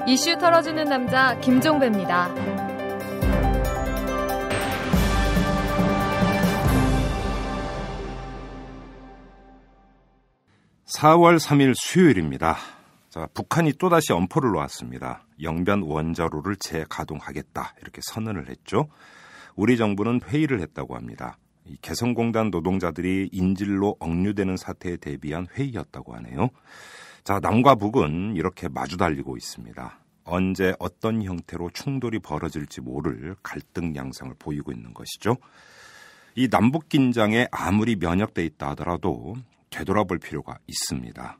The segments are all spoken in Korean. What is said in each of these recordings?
이슈 털어주는 남자 김종배입니다. 4월 3일 수요일입니다. 자, 북한이 또다시 엄포를 놓았습니다. 영변 원자로를 재가동하겠다 이렇게 선언을 했죠. 우리 정부는 회의를 했다고 합니다. 이 개성공단 노동자들이 인질로 억류되는 사태에 대비한 회의였다고 하네요. 자, 남과 북은 이렇게 마주 달리고 있습니다. 언제 어떤 형태로 충돌이 벌어질지 모를 갈등 양상을 보이고 있는 것이죠. 이 남북 긴장에 아무리 면역돼 있다 하더라도 되돌아볼 필요가 있습니다.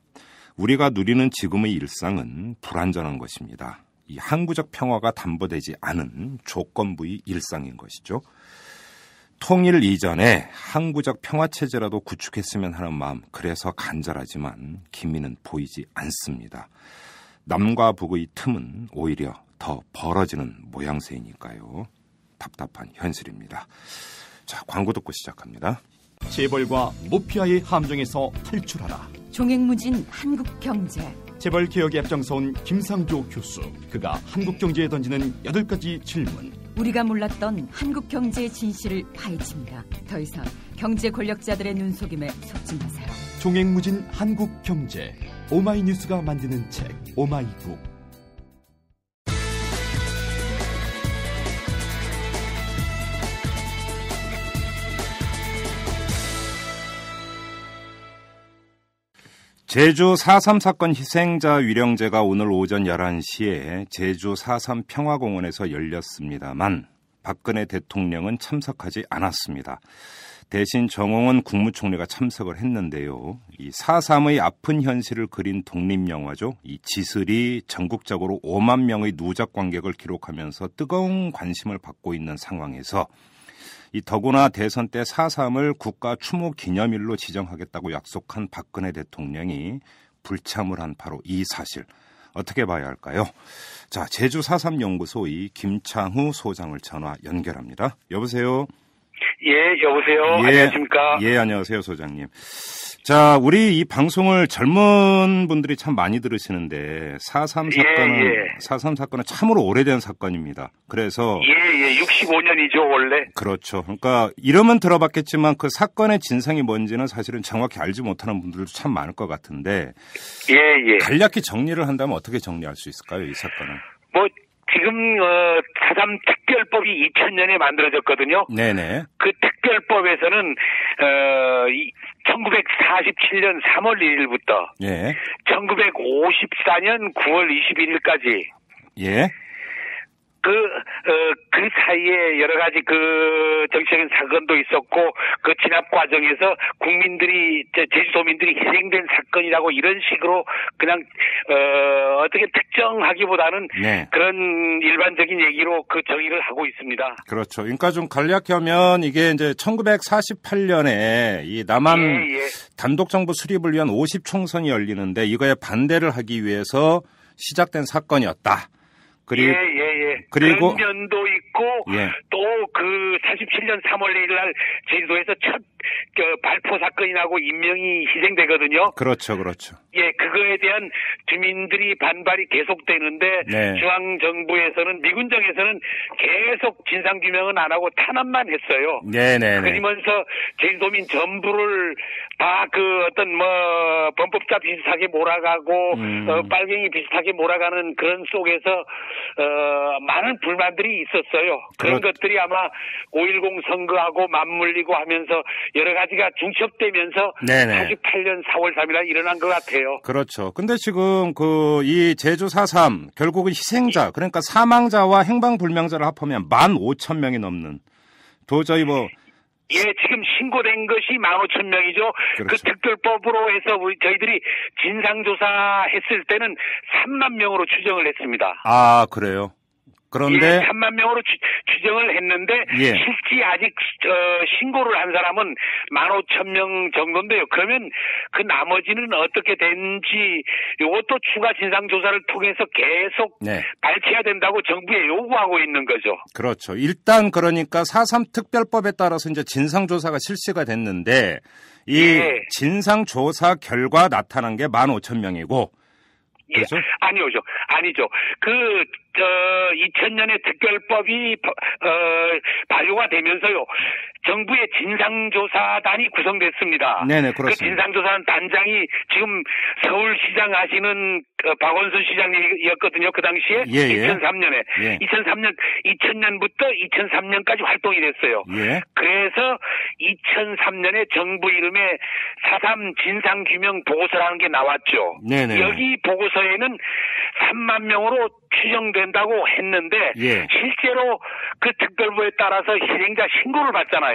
우리가 누리는 지금의 일상은 불안전한 것입니다. 이 항구적 평화가 담보되지 않은 조건부의 일상인 것이죠. 통일 이전에 항구적 평화체제라도 구축했으면 하는 마음, 그래서 간절하지만 기미는 보이지 않습니다. 남과 북의 틈은 오히려 더 벌어지는 모양새이니까요. 답답한 현실입니다. 자, 광고 듣고 시작합니다. 재벌과 모피아의 함정에서 탈출하라. 종횡무진 한국경제. 재벌 개혁에 앞장서온 김상조 교수. 그가 한국경제에 던지는 8가지 질문. 우리가 몰랐던 한국경제의 진실을 파헤칩니다. 더 이상 경제 권력자들의 눈속임에 속지 마세요. 종횡무진 한국경제. 오마이뉴스가 만드는 책 오마이북. 제주 4.3 사건 희생자 위령제가 오늘 오전 11시에 제주 4.3 평화공원에서 열렸습니다만 박근혜 대통령은 참석하지 않았습니다. 대신 정홍원 국무총리가 참석을 했는데요. 이 4.3의 아픈 현실을 그린 독립영화죠. 이 지슬이 전국적으로 5만 명의 누적 관객을 기록하면서 뜨거운 관심을 받고 있는 상황에서 이 더구나 대선 때 4.3을 국가 추모 기념일로 지정하겠다고 약속한 박근혜 대통령이 불참을 한 바로 이 사실 어떻게 봐야 할까요? 자, 제주 4.3 연구소의 김창후 소장을 전화 연결합니다. 여보세요? 예, 여보세요? 예, 안녕하십니까? 예, 안녕하세요, 소장님. 자, 우리 이 방송을 젊은 분들이 참 많이 들으시는데 4.3 사건은 4.3 사건은 참으로 오래된 사건입니다. 그래서 65년이죠, 원래. 그렇죠. 그러니까 이름은 들어봤겠지만 그 사건의 진상이 뭔지는 사실은 정확히 알지 못하는 분들도 참 많을 것 같은데 간략히 정리를 한다면 어떻게 정리할 수 있을까요, 이 사건은? 지금 4.3 특별법이 2000년에 만들어졌거든요. 네네. 그 특별법에서는 1947년 3월 1일부터 1954년 9월 21일까지 그 사이에 여러 가지 그 정치적인 사건도 있었고 그 진압 과정에서 제주도민들이 희생된 사건이라고 이런 식으로 그냥 어떻게 특정하기보다는 그런 일반적인 얘기로 그 정의를 하고 있습니다. 그렇죠. 그러니까 좀 간략히 하면 이게 이제 1948년에 이 남한 단독 정부 수립을 위한 50총선이 열리는데 이거에 반대를 하기 위해서 시작된 사건이었다. 그리고 그런 면도 있고 또 그 47년 3월 1일 날 제주도에서 첫 발포 사건이 나고 인명이 희생되거든요. 그렇죠. 그거에 대한 주민들이 반발이 계속되는데 중앙정부에서는 미군정에서는 계속 진상규명은 안 하고 탄압만 했어요. 그러면서 제주도민 전부를 다 그 어떤 범법자 비슷하게 몰아가고 빨갱이 비슷하게 몰아가는 그런 속에서 많은 불만들이 있었어요. 그런 것들이 아마 5.10 선거하고 맞물리고 하면서 여러 가지가 중첩되면서 48년 4월 3일 날 일어난 것 같아요. 그렇죠. 근데 지금 이 제주 4.3 결국은 희생자 그러니까 사망자와 행방불명자를 합하면 15,000명이 넘는 도저히 지금 신고된 것이 15,000명이죠. 그 특별법으로 해서 저희들이 진상조사 했을 때는 3만 명으로 추정을 했습니다. 아, 그래요? 그런데 3만 명으로 추정을 했는데 실제 아직 신고를 한 사람은 15,000명 정도인데요. 그러면 그 나머지는 어떻게 된지 이것도 추가 진상조사를 통해서 계속 밝혀야 된다고 정부에 요구하고 있는 거죠. 그렇죠. 일단 그러니까 4.3 특별법에 따라서 이제 진상조사가 실시가 됐는데 이 진상조사 결과 나타난 게 15,000명이고. 그렇죠? 아니죠. 2000년에 특별법이 발효가 되면서요. 정부의 진상조사단이 구성됐습니다. 네네, 그렇습니다. 그 진상조사단 단장이 지금 서울시장 하시는 박원순 시장님이었거든요. 그 당시에 2003년에 2000년부터 2003년까지 활동이 됐어요. 그래서 2003년에 정부 이름에 4.3 진상규명 보고서라는 게 나왔죠. 네네. 여기 보고서에는 3만 명으로 추정된다고 했는데 실제로 그 특별부에 따라서 희생자 신고를 받잖아요.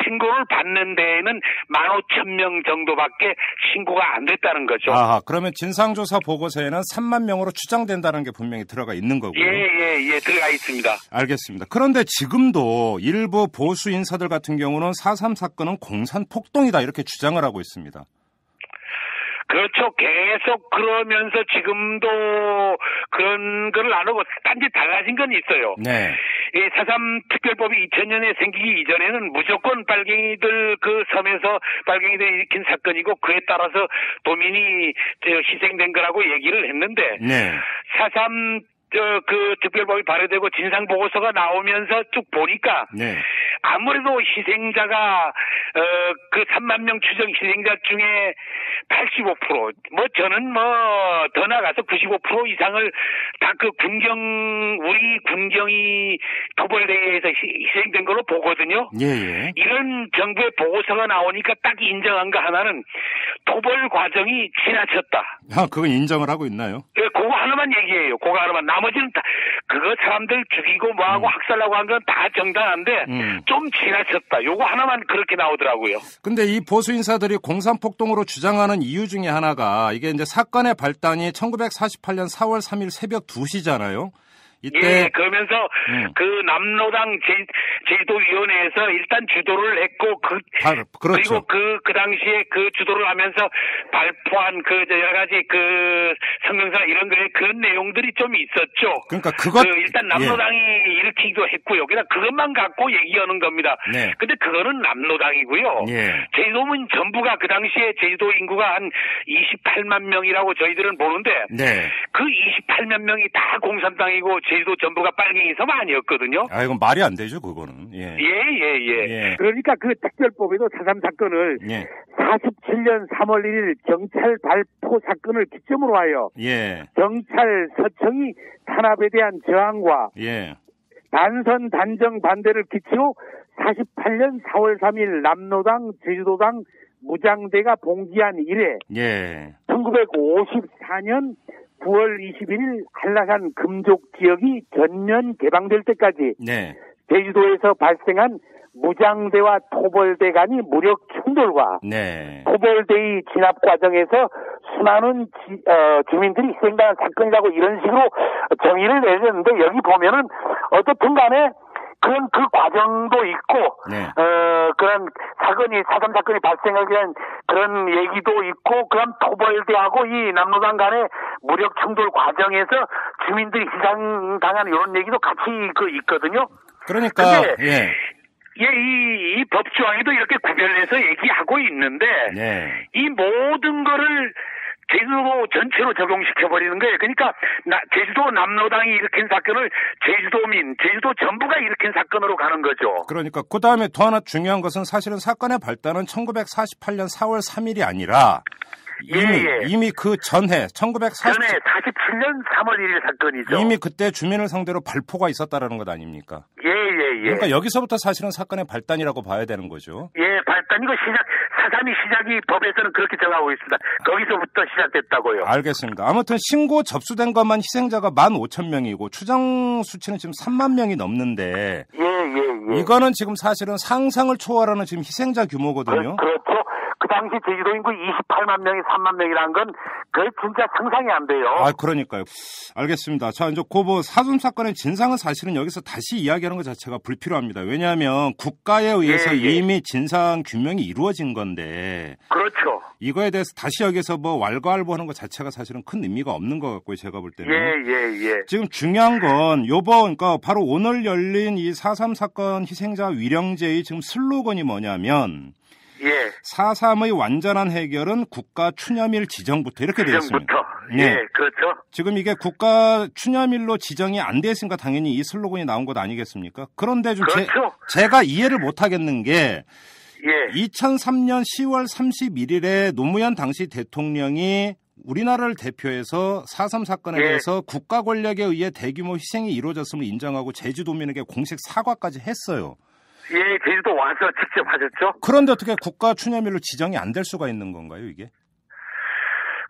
신고를 받는 데에는 15,000명 정도밖에 신고가 안 됐다는 거죠. 그러면 진상조사 보고서에는 3만 명으로 추정된다는 게 분명히 들어가 있는 거고요. 들어가 있습니다. 알겠습니다. 그런데 지금도 일부 보수 인사들 같은 경우는 4.3 사건은 공산폭동이다 이렇게 주장을 하고 있습니다. 그렇죠. 계속 그러면서 지금도 그런 걸 안 하고 단지 달라진 건 있어요. 이 4.3 특별법이 2000년에 생기기 이전에는 무조건 빨갱이들 그 섬에서 빨갱이들이 일으킨 사건이고 그에 따라서 도민이 희생된 거라고 얘기를 했는데 4.3 그 특별법이 발효되고 진상보고서가 나오면서 쭉 보니까 아무래도 희생자가 그 3만 명 추정 희생자 중에 85% 저는 더 나가서 95% 이상을 다 그 우리 군경이 토벌대회에서 희생된 걸로 보거든요. 이런 정부의 보고서가 나오니까 딱 인정한 거 하나는 토벌 과정이 지나쳤다. 그건 인정을 하고 있나요? 그거 하나만 얘기해요. 그거 하나만. 나머지는 다 그거 사람들 죽이고 뭐하고 학살하고 한 건 다 정당한데 좀 지나쳤다. 요거 하나만 그렇게 나오더라고요. 근데 이 보수 인사들이 공산폭동으로 주장하는 이유 중에 하나가 이게 이제 사건의 발단이 1948년 4월 3일 새벽 2시잖아요. 이때 그러면서 그 남로당 제주도위원회에서 일단 주도를 했고 그렇죠. 그리고 그 당시에 그 주도를 하면서 발표한 그 여러 가지 그 성명서 이런 거에 그런 내용들이 좀 있었죠. 그러니까 일단 남로당이 일으키기도 했고요. 그냥 그것만 갖고 얘기하는 겁니다. 근데 그거는 남로당이고요. 제주도민 전부가 그 당시에 제주도 인구가 한 28만 명이라고 저희들은 보는데 그 28만 명이 다 공산당이고 제주도 전부가 빨갱이 섬 아니었거든요. 이건 말이 안 되죠, 그거는. 그러니까 그 특별법에도 4.3 사건을 47년 3월 1일 경찰 발포 사건을 기점으로 하여 경찰 서청이 탄압에 대한 저항과 단선 단정 반대를 기치로 48년 4월 3일 남로당 제주도당 무장대가 봉기한 이래 1954년 9월 21일 한라산 금족 지역이 전면 개방될 때까지 제주도에서 발생한 무장대와 토벌대 간의 무력 충돌과 토벌대의 진압 과정에서 수많은 주민들이 희생당한 사건이라고 이런 식으로 정의를 내렸는데 여기 보면은 어떻든 간에 그런 그 과정도 있고 그런 사건이 4.3 사건이 발생하게 된 그런 얘기도 있고 그런 토벌대하고 이 남로당 간의 무력 충돌 과정에서 주민들이 희생당한 이런 얘기도 같이 있거든요. 그러니까 이 법조항에도 이렇게 구별해서 얘기하고 있는데 이 모든 거를 제주도 전체로 적용시켜버리는 거예요. 그러니까 제주도 남로당이 일으킨 사건을 제주도민, 제주도 전부가 일으킨 사건으로 가는 거죠. 그러니까 그 다음에 또 하나 중요한 것은 사실은 사건의 발단은 1948년 4월 3일이 아니라 이미 그 전에 47년 3월 1일 사건이죠. 이미 그때 주민을 상대로 발포가 있었다라는 것 아닙니까? 그러니까 여기서부터 사실은 사건의 발단이라고 봐야 되는 거죠. 발단이고 4.3이 시작이 법에서는 그렇게 정하고 있습니다. 거기서부터 시작됐다고요. 알겠습니다. 아무튼 신고 접수된 것만 희생자가 15,000명이고 추정 수치는 지금 3만 명이 넘는데 이거는 지금 사실은 상상을 초월하는 지금 희생자 규모거든요. 그렇죠. 그 당시 제주도 인구 28만 명이 3만 명이라는 건 그게 진짜 상상이 안 돼요. 그러니까요. 알겠습니다. 자, 이제 고보 4.3 사건의 진상은 사실은 여기서 다시 이야기하는 것 자체가 불필요합니다. 왜냐하면 국가에 의해서 이미 진상 규명이 이루어진 건데. 그렇죠. 이거에 대해서 다시 여기서 왈가왈부하는 것 자체가 사실은 큰 의미가 없는 것 같고요. 제가 볼 때는. 지금 중요한 건 그러니까 바로 오늘 열린 이 4.3 사건 희생자 위령제의 지금 슬로건이 뭐냐면 예. 4.3의 완전한 해결은 국가 추념일 지정부터 이렇게 되어 있습니다. 지정부터. 예, 그렇죠. 지금 이게 국가 추념일로 지정이 안 됐으니까 당연히 이 슬로건이 나온 것 아니겠습니까? 그런데 좀 그렇죠. 제가 이해를 못 하겠는 게 예. 2003년 10월 31일에 노무현 당시 대통령이 우리나라를 대표해서 4.3 사건에 대해서 국가 권력에 의해 대규모 희생이 이루어졌음을 인정하고 제주도민에게 공식 사과까지 했어요. 예, 제주도 와서 직접 하셨죠. 그런데 어떻게 국가 추념일로 지정이 안 될 수가 있는 건가요, 이게?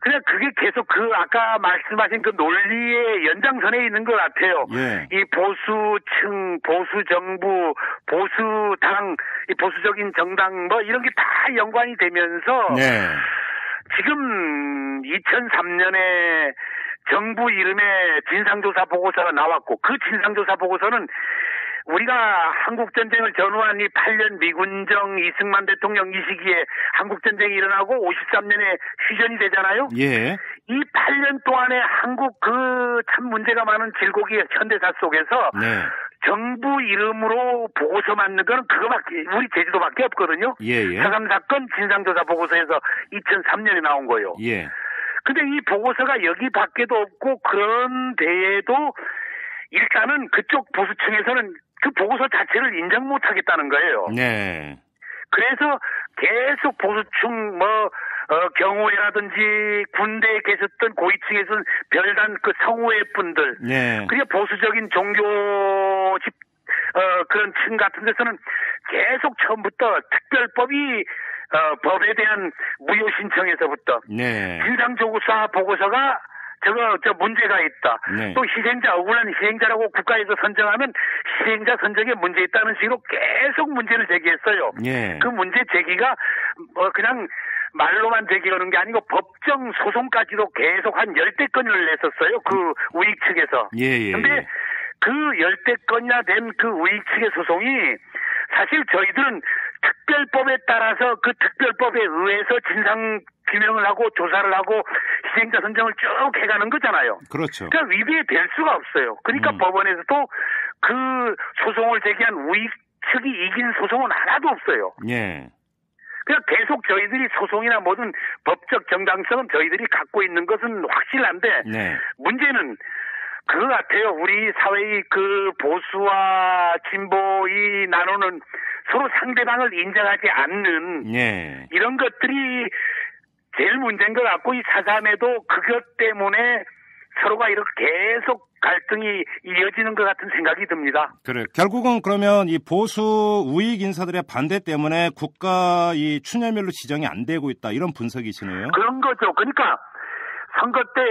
그냥 그게 계속 아까 말씀하신 그 논리의 연장선에 있는 것 같아요. 예. 이 보수층, 보수정부, 보수당, 이 보수적인 정당 뭐 이런 게 다 연관이 되면서 네. 지금 2003년에 정부 이름의 진상조사 보고서가 나왔고 그 진상조사 보고서는 우리가 한국전쟁을 전후한 이 8년 미군정 이승만 대통령 이 시기에 한국전쟁이 일어나고 53년에 휴전이 되잖아요. 예. 이 8년 동안에 한국 참 문제가 많은 질곡의 현대사 속에서 정부 이름으로 보고서 만든 거는 그거밖에 우리 제주도밖에 없거든요. 예. 4.3 사건 진상조사 보고서에서 2003년에 나온 거예요. 예. 근데 이 보고서가 여기 밖에도 없고 그런 데에도 일단은 그쪽 보수층에서는 그 보고서 자체를 인정 못 하겠다는 거예요. 네. 그래서 계속 보수층 경호회라든지 군대에 계셨던 고위층에서는 별단 그 성우회 분들, 그리고 보수적인 종교 그런 층 같은 데서는 계속 처음부터 특별법이 법에 대한 무효 신청에서부터 진상조사 보고서가 저 문제가 있다. 또 희생자, 억울한 희생자라고 국가에서 선정하면 희생자 선정에 문제 있다는 식으로 계속 문제를 제기했어요. 그 문제 제기가 그냥 말로만 제기하는 게 아니고 법정 소송까지도 계속 한 10대 건을 냈었어요. 그 우익 측에서. 근데 그 10대 건이나 된 그 우익 측의 소송이 사실 저희들은 특별법에 따라서 그 특별법에 의해서 진상 규명을 하고 조사를 하고 희생자 선정을 쭉 해가는 거잖아요. 그렇죠. 그러니까 위배될 수가 없어요. 그러니까 법원에서도 그 소송을 제기한 우익 측이 이긴 소송은 하나도 없어요. 그냥 계속 저희들이 소송이나 모든 법적 정당성은 저희들이 갖고 있는 것은 확실한데 문제는 그거 같아요. 우리 사회의 그 보수와 진보이 나누는 서로 상대방을 인정하지 않는 이런 것들이 제일 문제인 것 같고 이 4.3에도 그것 때문에 서로가 이렇게 계속 갈등이 이어지는 것 같은 생각이 듭니다. 그래. 결국은 그러면 이 보수 우익 인사들의 반대 때문에 국가 이 추념일로 지정이 안 되고 있다 이런 분석이시네요. 그런 거죠. 그러니까 선거 때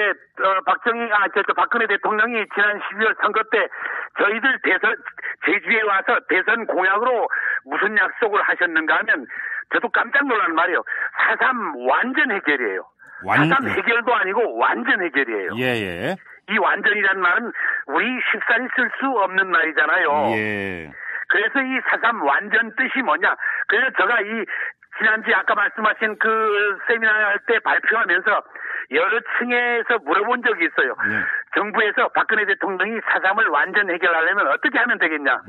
박근혜 대통령이 지난 12월 선거 때 저희들 제주에 와서 대선 공약으로 무슨 약속을 하셨는가 하면 저도 깜짝 놀란 말이에요. 4.3 완전 해결이에요. 4.3 해결도 아니고 완전 해결이에요. 이 완전이라는 말은 우리 쉽사리 쓸 수 없는 말이잖아요. 그래서 이 4.3 완전 뜻이 뭐냐. 그래서 제가 지난주에 아까 말씀하신 그 세미나 할 때 발표하면서 여러 층에서 물어본 적이 있어요. 정부에서 박근혜 대통령이 4.3을 완전 해결하려면 어떻게 하면 되겠냐.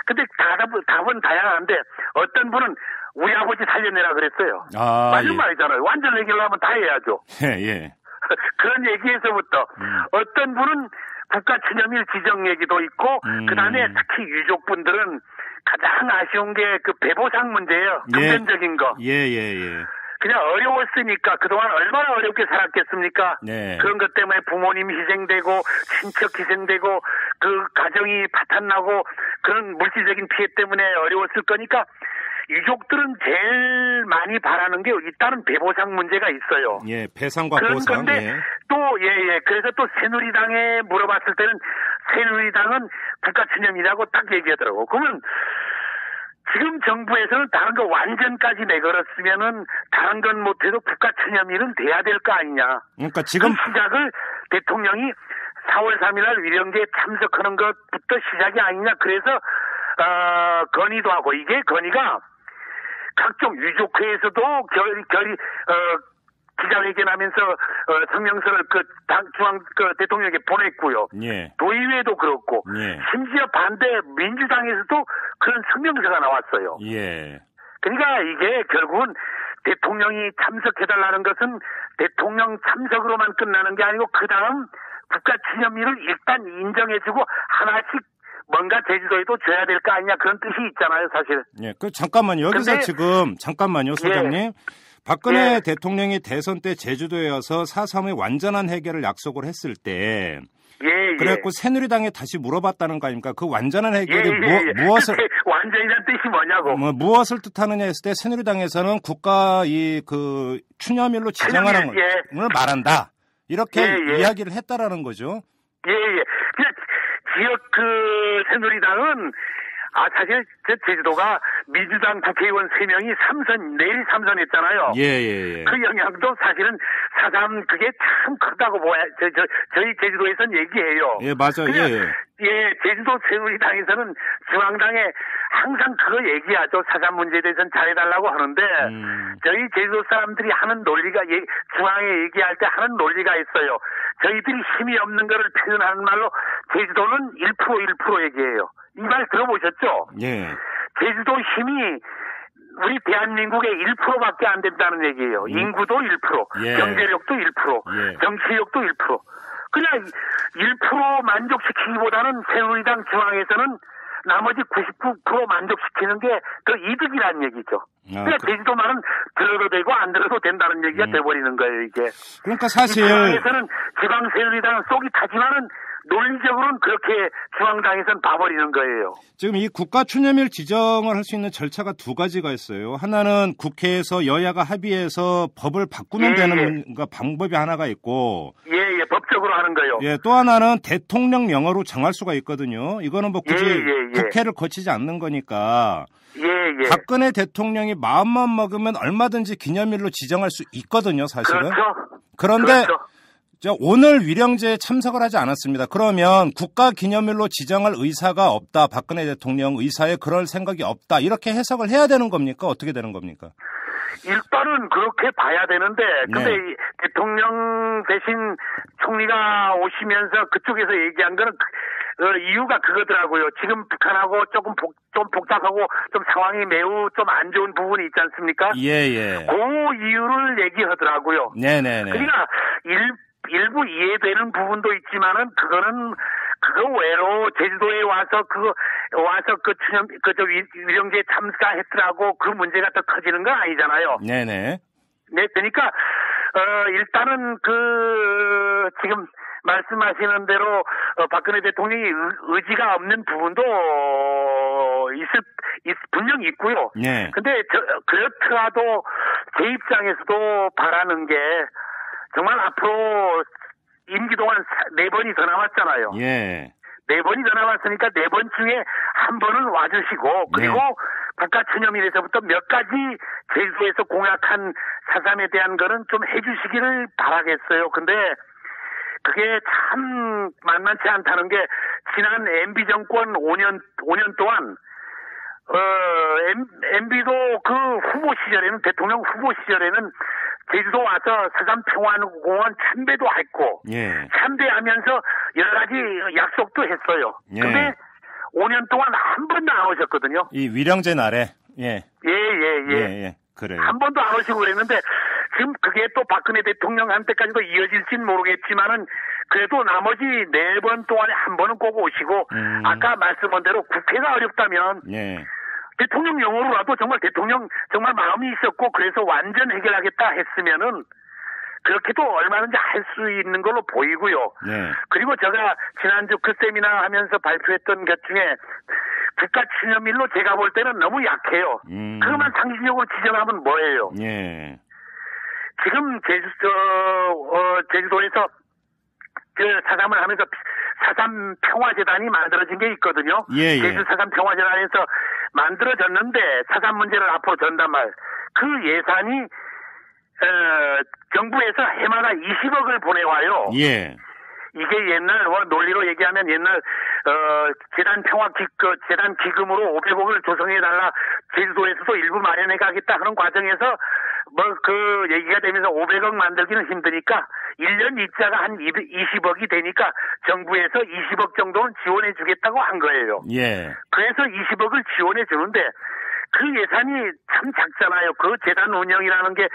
근데 답은 다양한데 어떤 분은 우리 아버지 살려내라 그랬어요. 맞는 말이잖아요. 완전 해결하면 다 해야죠. 그런 얘기에서부터 어떤 분은 국가 추념일 지정 얘기도 있고 그다음에 특히 유족분들은 가장 아쉬운 게 그 배보상 문제예요. 금전적인 거. 그냥 어려웠으니까 그동안 얼마나 어렵게 살았겠습니까? 그런 것 때문에 부모님 희생되고 친척 희생되고 그 가정이 파탄나고 그런 물질적인 피해 때문에 어려웠을 거니까 유족들은 제일 많이 바라는 게 일단은 배보상 문제가 있어요. 배상과 그런 보상. 건데 또 그래서 또 새누리당에 물어봤을 때는 새누리당은 국가추념이라고 딱 얘기하더라고. 그러면 지금 정부에서는 다른 거 완전까지 내걸었으면은 다른 건 못해도 국가추념일은 돼야 될 거 아니냐. 그러니까 지금 그 시작을 대통령이 4월 3일날 위령제에 참석하는 것부터 시작이 아니냐. 그래서 건의도 하고 이게 건의가 각종 유족회에서도 기자회견하면서 성명서를 중앙 대통령에게 보냈고요. 도의회도 그렇고 심지어 반대 민주당에서도 그런 성명서가 나왔어요. 그러니까 이게 결국은 대통령이 참석해달라는 것은 대통령 참석으로만 끝나는 게 아니고 그 다음 국가 기념일을 일단 인정해주고 하나씩 뭔가 제주도에도 줘야 될 거 아니냐 그런 뜻이 있잖아요, 사실. 예, 잠깐만요. 여기서 지금 잠깐만요, 소장님. 예. 박근혜 대통령이 대선 때 제주도에 와서 4.3의 완전한 해결을 약속을 했을 때 그래갖고 새누리당에 다시 물어봤다는 거 아닙니까? 그 완전한 해결이 무엇을 완전이라는 뜻이 뭐냐고. 무엇을 뜻하느냐 했을 때 새누리당에서는 국가 그 추념일로 지정하는 걸 말한다. 이렇게 이야기를 했다라는 거죠. 그냥 지역 새누리당은 사실 제주도가 민주당 국회의원 3명이 내일 삼선했잖아요. 그 영향도 사실은 4.3 그게 참 크다고 저희 제주도에서는 얘기해요. 맞아요. 제주도 새누리당에서는 중앙당에 항상 그거 얘기하죠. 4.3 문제에 대해서는 잘해달라고 하는데 저희 제주도 사람들이 하는 논리가 중앙에 얘기할 때 하는 논리가 있어요. 저희들이 힘이 없는 거를 표현하는 말로 제주도는 1% 얘기해요. 이 말 들어보셨죠? 제주도 힘이 우리 대한민국의 1%밖에 안 된다는 얘기예요. 인구도 1%, 경제력도 1%, 정치력도 1%. 그냥 1% 만족시키기보다는 새누리당 중앙에서는 나머지 99% 만족시키는 게 더 이득이라는 얘기죠. 그러니까 제주도만은 들어도 되고 안 들어도 된다는 얘기가 돼버리는 거예요, 이게. 그러니까 사실 중앙에서는 지방 새누리당은 속이 타지만은 논리적으로는 그렇게 중앙당에서는 봐버리는 거예요. 지금 이 국가 추념일 지정을 할 수 있는 절차가 두 가지가 있어요. 하나는 국회에서 여야가 합의해서 법을 바꾸면 되는 방법이 하나가 있고. 법적으로 하는 거요. 또 하나는 대통령령으로 정할 수가 있거든요. 이거는 뭐 굳이 국회를 거치지 않는 거니까. 박근혜 대통령이 마음만 먹으면 얼마든지 기념일로 지정할 수 있거든요, 사실은. 그런데 오늘 위령제에 참석을 하지 않았습니다. 그러면 국가기념일로 지정할 의사가 없다. 박근혜 대통령 의사에 그럴 생각이 없다. 이렇게 해석을 해야 되는 겁니까? 어떻게 되는 겁니까? 일단은 그렇게 봐야 되는데 근데 이 대통령 대신 총리가 오시면서 그쪽에서 얘기한 거는 이유가 그거더라고요. 지금 북한하고 좀 복잡하고 좀 상황이 매우 좀 안 좋은 부분이 있지 않습니까? 그 이유를 얘기하더라고요. 그러니까 일부 이해되는 부분도 있지만은 그거 외로 제주도에 와서 위령제에 참가했더라고 그 문제가 더 커지는 건 아니잖아요. 그러니까 일단은 지금 말씀하시는 대로 박근혜 대통령이 의지가 없는 부분도 분명히 있고요. 근데 그렇더라도 제 입장에서도 바라는 게 정말 앞으로 임기 동안 4번이 더 남았잖아요. 4번이 더 남았으니까 4번 중에 한 번은 와주시고 그리고 국가 추념일에서부터 몇 가지 제주도에서 공약한 4.3에 대한 거는 좀 해주시기를 바라겠어요. 근데 그게 참 만만치 않다는 게 지난 MB 정권 5년 동안 MB도 그 후보 시절에는 대통령 후보 시절에는 제주도 와서 4.3 평화공원 참배도 했고 참배하면서 여러 가지 약속도 했어요. 근데 5년 동안 한 번도 안 오셨거든요. 이 위령제 날에 그래요. 한 번도 안 오시고 그랬는데 지금 그게 또 박근혜 대통령한테까지도 이어질지는 모르겠지만은 그래도 나머지 4번 동안에 한 번은 꼭 오시고 아까 말씀한 대로 국회가 어렵다면 대통령령으로라도 정말 대통령 정말 마음이 있었고 그래서 완전 해결하겠다 했으면은 그렇게도 얼마든지 할 수 있는 걸로 보이고요. 그리고 제가 지난주 그 세미나 하면서 발표했던 것 중에 국가 추념일로 제가 볼 때는 너무 약해요. 그것만 상식적으로 지정하면 뭐예요? 지금 제주도에서 그 4.3을 하면서 4.3 평화재단이 만들어진 게 있거든요. 제주 4.3 평화재단에서 만들어졌는데 4.3 문제를 앞으로 전담할 그 예산이 정부에서 해마다 20억을 보내와요. 이게 옛날 논리로 얘기하면 옛날 재단 재단 기금으로 500억을 조성해달라 제주도에서도 일부 마련해 가겠다 하는 과정에서 그 얘기가 되면서 500억 만들기는 힘드니까 1년 이자가 한 20억이 되니까 정부에서 20억 정도는 지원해 주겠다고 한 거예요. 그래서 20억을 지원해 주는데 그 예산이 참 작잖아요. 그 재단 운영이라는 게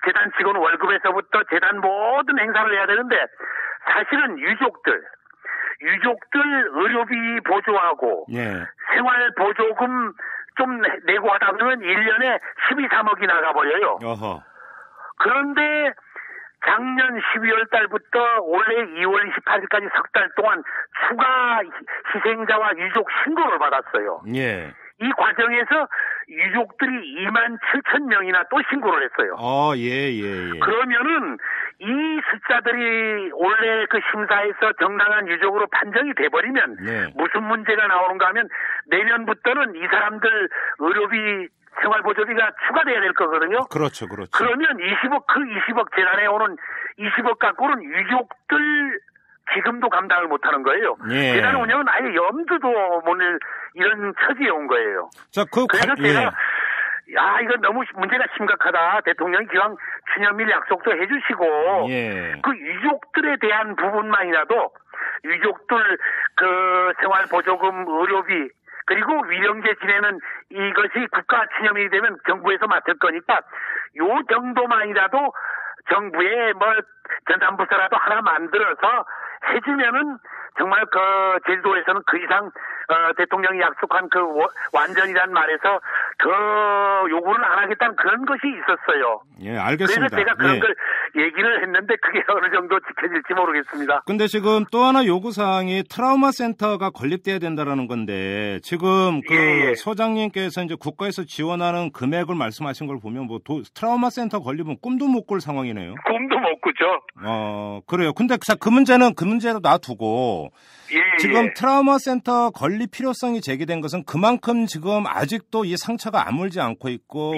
재단 직원 월급에서부터 재단 모든 행사를 해야 되는데 사실은 유족들 의료비 보조하고 예. 생활보조금 좀 내고 하다 보면 1년에 12, 3억이 나가버려요. 어허. 그런데 작년 12월 달부터 올해 2월 28일까지 석 달 동안 추가 희생자와 유족 신고를 받았어요. 예. 이 과정에서 유족들이 27,000명이나 또 신고를 했어요. 예. 그러면은 이 숫자들이 원래 그 심사에서 정당한 유족으로 판정이 돼버리면 네. 무슨 문제가 나오는가 하면 내년부터는 이 사람들 의료비 생활보조비가 추가돼야 될 거거든요. 그렇죠. 그러면 20억 재단에 오는 20억 갖고는 유족들 지금도 감당을 못하는 거예요. 예. 재단 운영은 아예 염두도 못 낼 이런 처지에 온 거예요. 그래서 제가 이거 너무 문제가 심각하다. 대통령이 기왕 추념일 약속도 해주시고 그 유족들에 대한 부분만이라도 유족들 그 생활보조금 의료비 그리고 위령제 지내는 이것이 국가 추념일이 되면 정부에서 맡을 거니까 요 정도만이라도 정부에 전담부서라도 하나 만들어서 해주면은 정말 그 제주도에서는 그 이상 대통령이 약속한 그 완전이란 말에서 그 요구를 안 하겠다는 그런 것이 있었어요. 예, 알겠습니다. 그래서 제가 그런 걸 얘기를 했는데 그게 어느 정도 지켜질지 모르겠습니다. 근데 지금 또 하나 요구사항이 트라우마 센터가 건립돼야 된다라는 건데 지금 그 소장님께서 이제 국가에서 지원하는 금액을 말씀하신 걸 보면 트라우마 센터 건립은 꿈도 못 꿀 상황이네요. 꿈도 못 꾸죠. 그래요. 근데 그 문제로 놔두고 지금 트라우마 센터 건립 필요성이 제기된 것은 그만큼 지금 아직도 이 상처가 아물지 않고 있고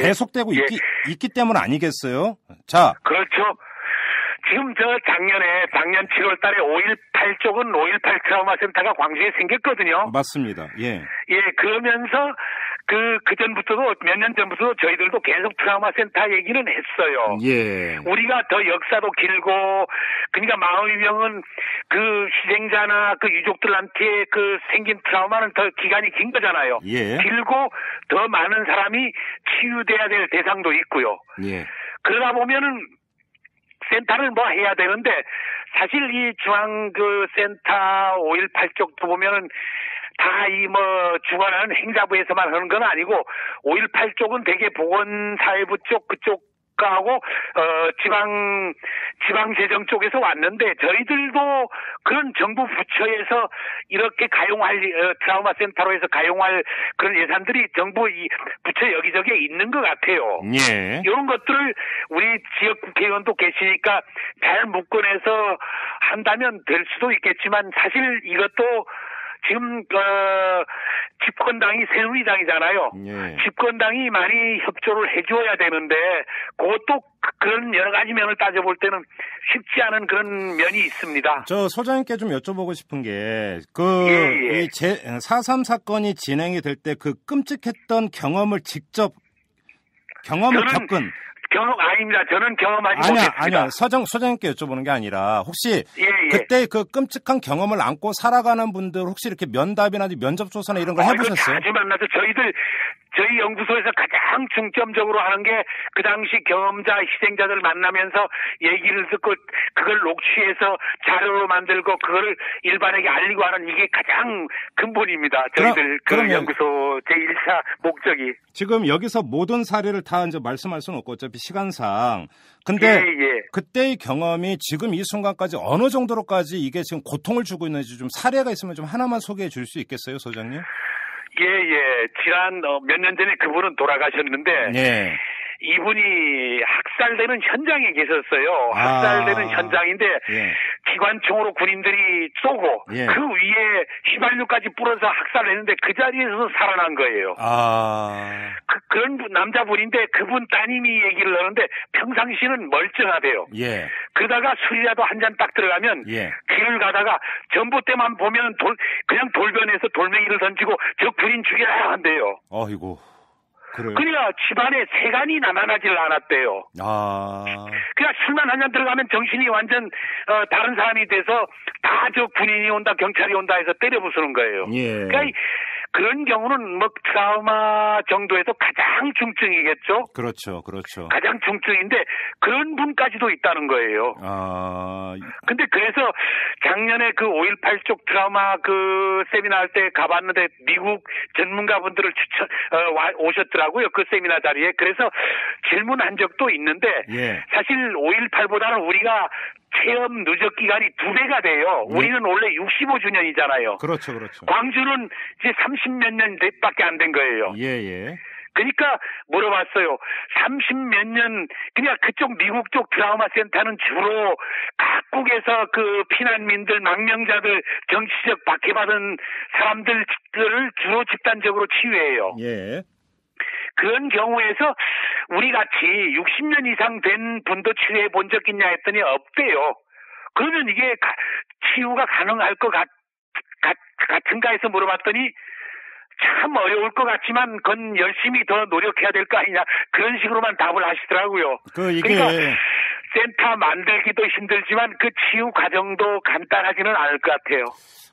계속되고 있기 때문 아니겠어요? 자. 그렇죠. 지금 작년 7월 달에 5.18 쪽은 5.18 트라우마 센터가 광주에 생겼거든요. 맞습니다. 예, 그러면서 그 전부터도 몇 년 전부터도 저희들도 계속 트라우마 센터 얘기는 했어요. 예. 우리가 더 역사도 길고 그러니까 마의명은 그 희생자나 그 유족들한테 그 생긴 트라우마는 더 기간이 긴 거잖아요. 예. 길고 더 많은 사람이 치유돼야 될 대상도 있고요. 예. 그러다 보면은 센터를 해야 되는데 사실 이 중앙 그 센터 5.18 쪽도 보면은 다 주관하는 행자부에서만 하는 건 아니고 5.18 쪽은 대개 보건사회부 쪽 그쪽하고 지방재정 쪽에서 왔는데 저희들도 그런 정부 부처에서 이렇게 가용할 트라우마 센터로 해서 가용할 그런 예산들이 정부 이 부처 여기저기에 있는 것 같아요. 예. 이런 것들을 우리 지역 국회의원도 계시니까 잘 묶어내서 한다면 될 수도 있겠지만 사실 이것도 지금 집권당이 새누리당이잖아요. 집권당이 많이 협조를 해줘야 되는데 그것도 그런 여러 가지 면을 따져볼 때는 쉽지 않은 그런 면이 있습니다. 저 소장님께 좀 여쭤보고 싶은 게 이 4.3 사건이 진행이 될 때 그 끔찍했던 경험을 직접 겪은 아닙니다. 저는 경험하지 못했습니다. 아니요. 소장님께 여쭤보는 게 아니라 혹시 그때 그 끔찍한 경험을 안고 살아가는 분들 혹시 이렇게 면담이나 면접조사나 이런 걸 해보셨어요? 자주 만나서 저희 연구소에서 가장 중점적으로 하는 게 그 당시 경험자 희생자들 만나면서 얘기를 듣고 그걸 녹취해서 자료로 만들고 그거를 일반에게 알리고 하는 이게 가장 근본입니다. 저희들 그 연구소 제1차 목적이. 지금 여기서 모든 사례를 다 이제 말씀할 수는 없고 어차피 시간상. 근데 그때의 경험이 지금 이 순간까지 어느 정도로까지 이게 지금 고통을 주고 있는지 좀 사례가 있으면 좀 하나만 소개해 줄 수 있겠어요, 소장님? 지난 몇 년 전에 그분은 돌아가셨는데 이분이 학살되는 현장에 계셨어요. 학살되는 현장인데 기관총으로 군인들이 쏘고 그 위에 휘발유까지 뿌려서 학살을 했는데 그 자리에서 살아난 거예요. 그런 남자분인데 그분 따님이 얘기를 하는데 평상시는 멀쩡하대요. 그러다가 술이라도 한 잔 딱 들어가면 길을 가다가 전봇대만 보면 그냥 돌변해서 돌멩이를 던지고 저 군인 죽여야 한대요. 아이고. 그래요? 그러니까 집안에 세간이 남아나질 않았대요. 그냥 술만 한 잔 들어가면 정신이 완전 다른 사람이 돼서 다 저 군인이 온다 경찰이 온다 해서 때려 부수는 거예요. 그러니까 그런 경우는 뭐 트라우마 정도에서 가장 중증이겠죠. 그렇죠, 그렇죠. 가장 중증인데 그런 분까지도 있다는 거예요. 근데 그래서 작년에 그 5.18 쪽 트라우마 그 세미나 할 때 가봤는데 미국 전문가분들을 오셨더라고요. 그 세미나 자리에. 그래서 질문한 적도 있는데 예. 사실 5.18보다는 우리가 체험 누적 기간이 2배가 돼요. 예. 우리는 원래 65주년이잖아요. 그렇죠, 그렇죠. 광주는 이제 30몇 년밖에 안 된 거예요. 예, 예. 그러니까 물어봤어요. 30몇 년, 그냥 그쪽 미국 쪽 트라우마 센터는 주로 각국에서 그 피난민들, 망명자들, 정치적 박해받은 사람들을 주로 집단적으로 치유해요. 예. 그런 경우에서 우리 같이 60년 이상 된 분도 치유해 본 적 있냐 했더니 없대요. 그러면 이게 치유가 가능할 것 같은가 해서 물어봤더니 참 어려울 것 같지만 그건 열심히 더 노력해야 될 거 아니냐 그런 식으로만 답을 하시더라고요. 그러니까 센터 만들기도 힘들지만 그 치유 과정도 간단하지는 않을 것 같아요.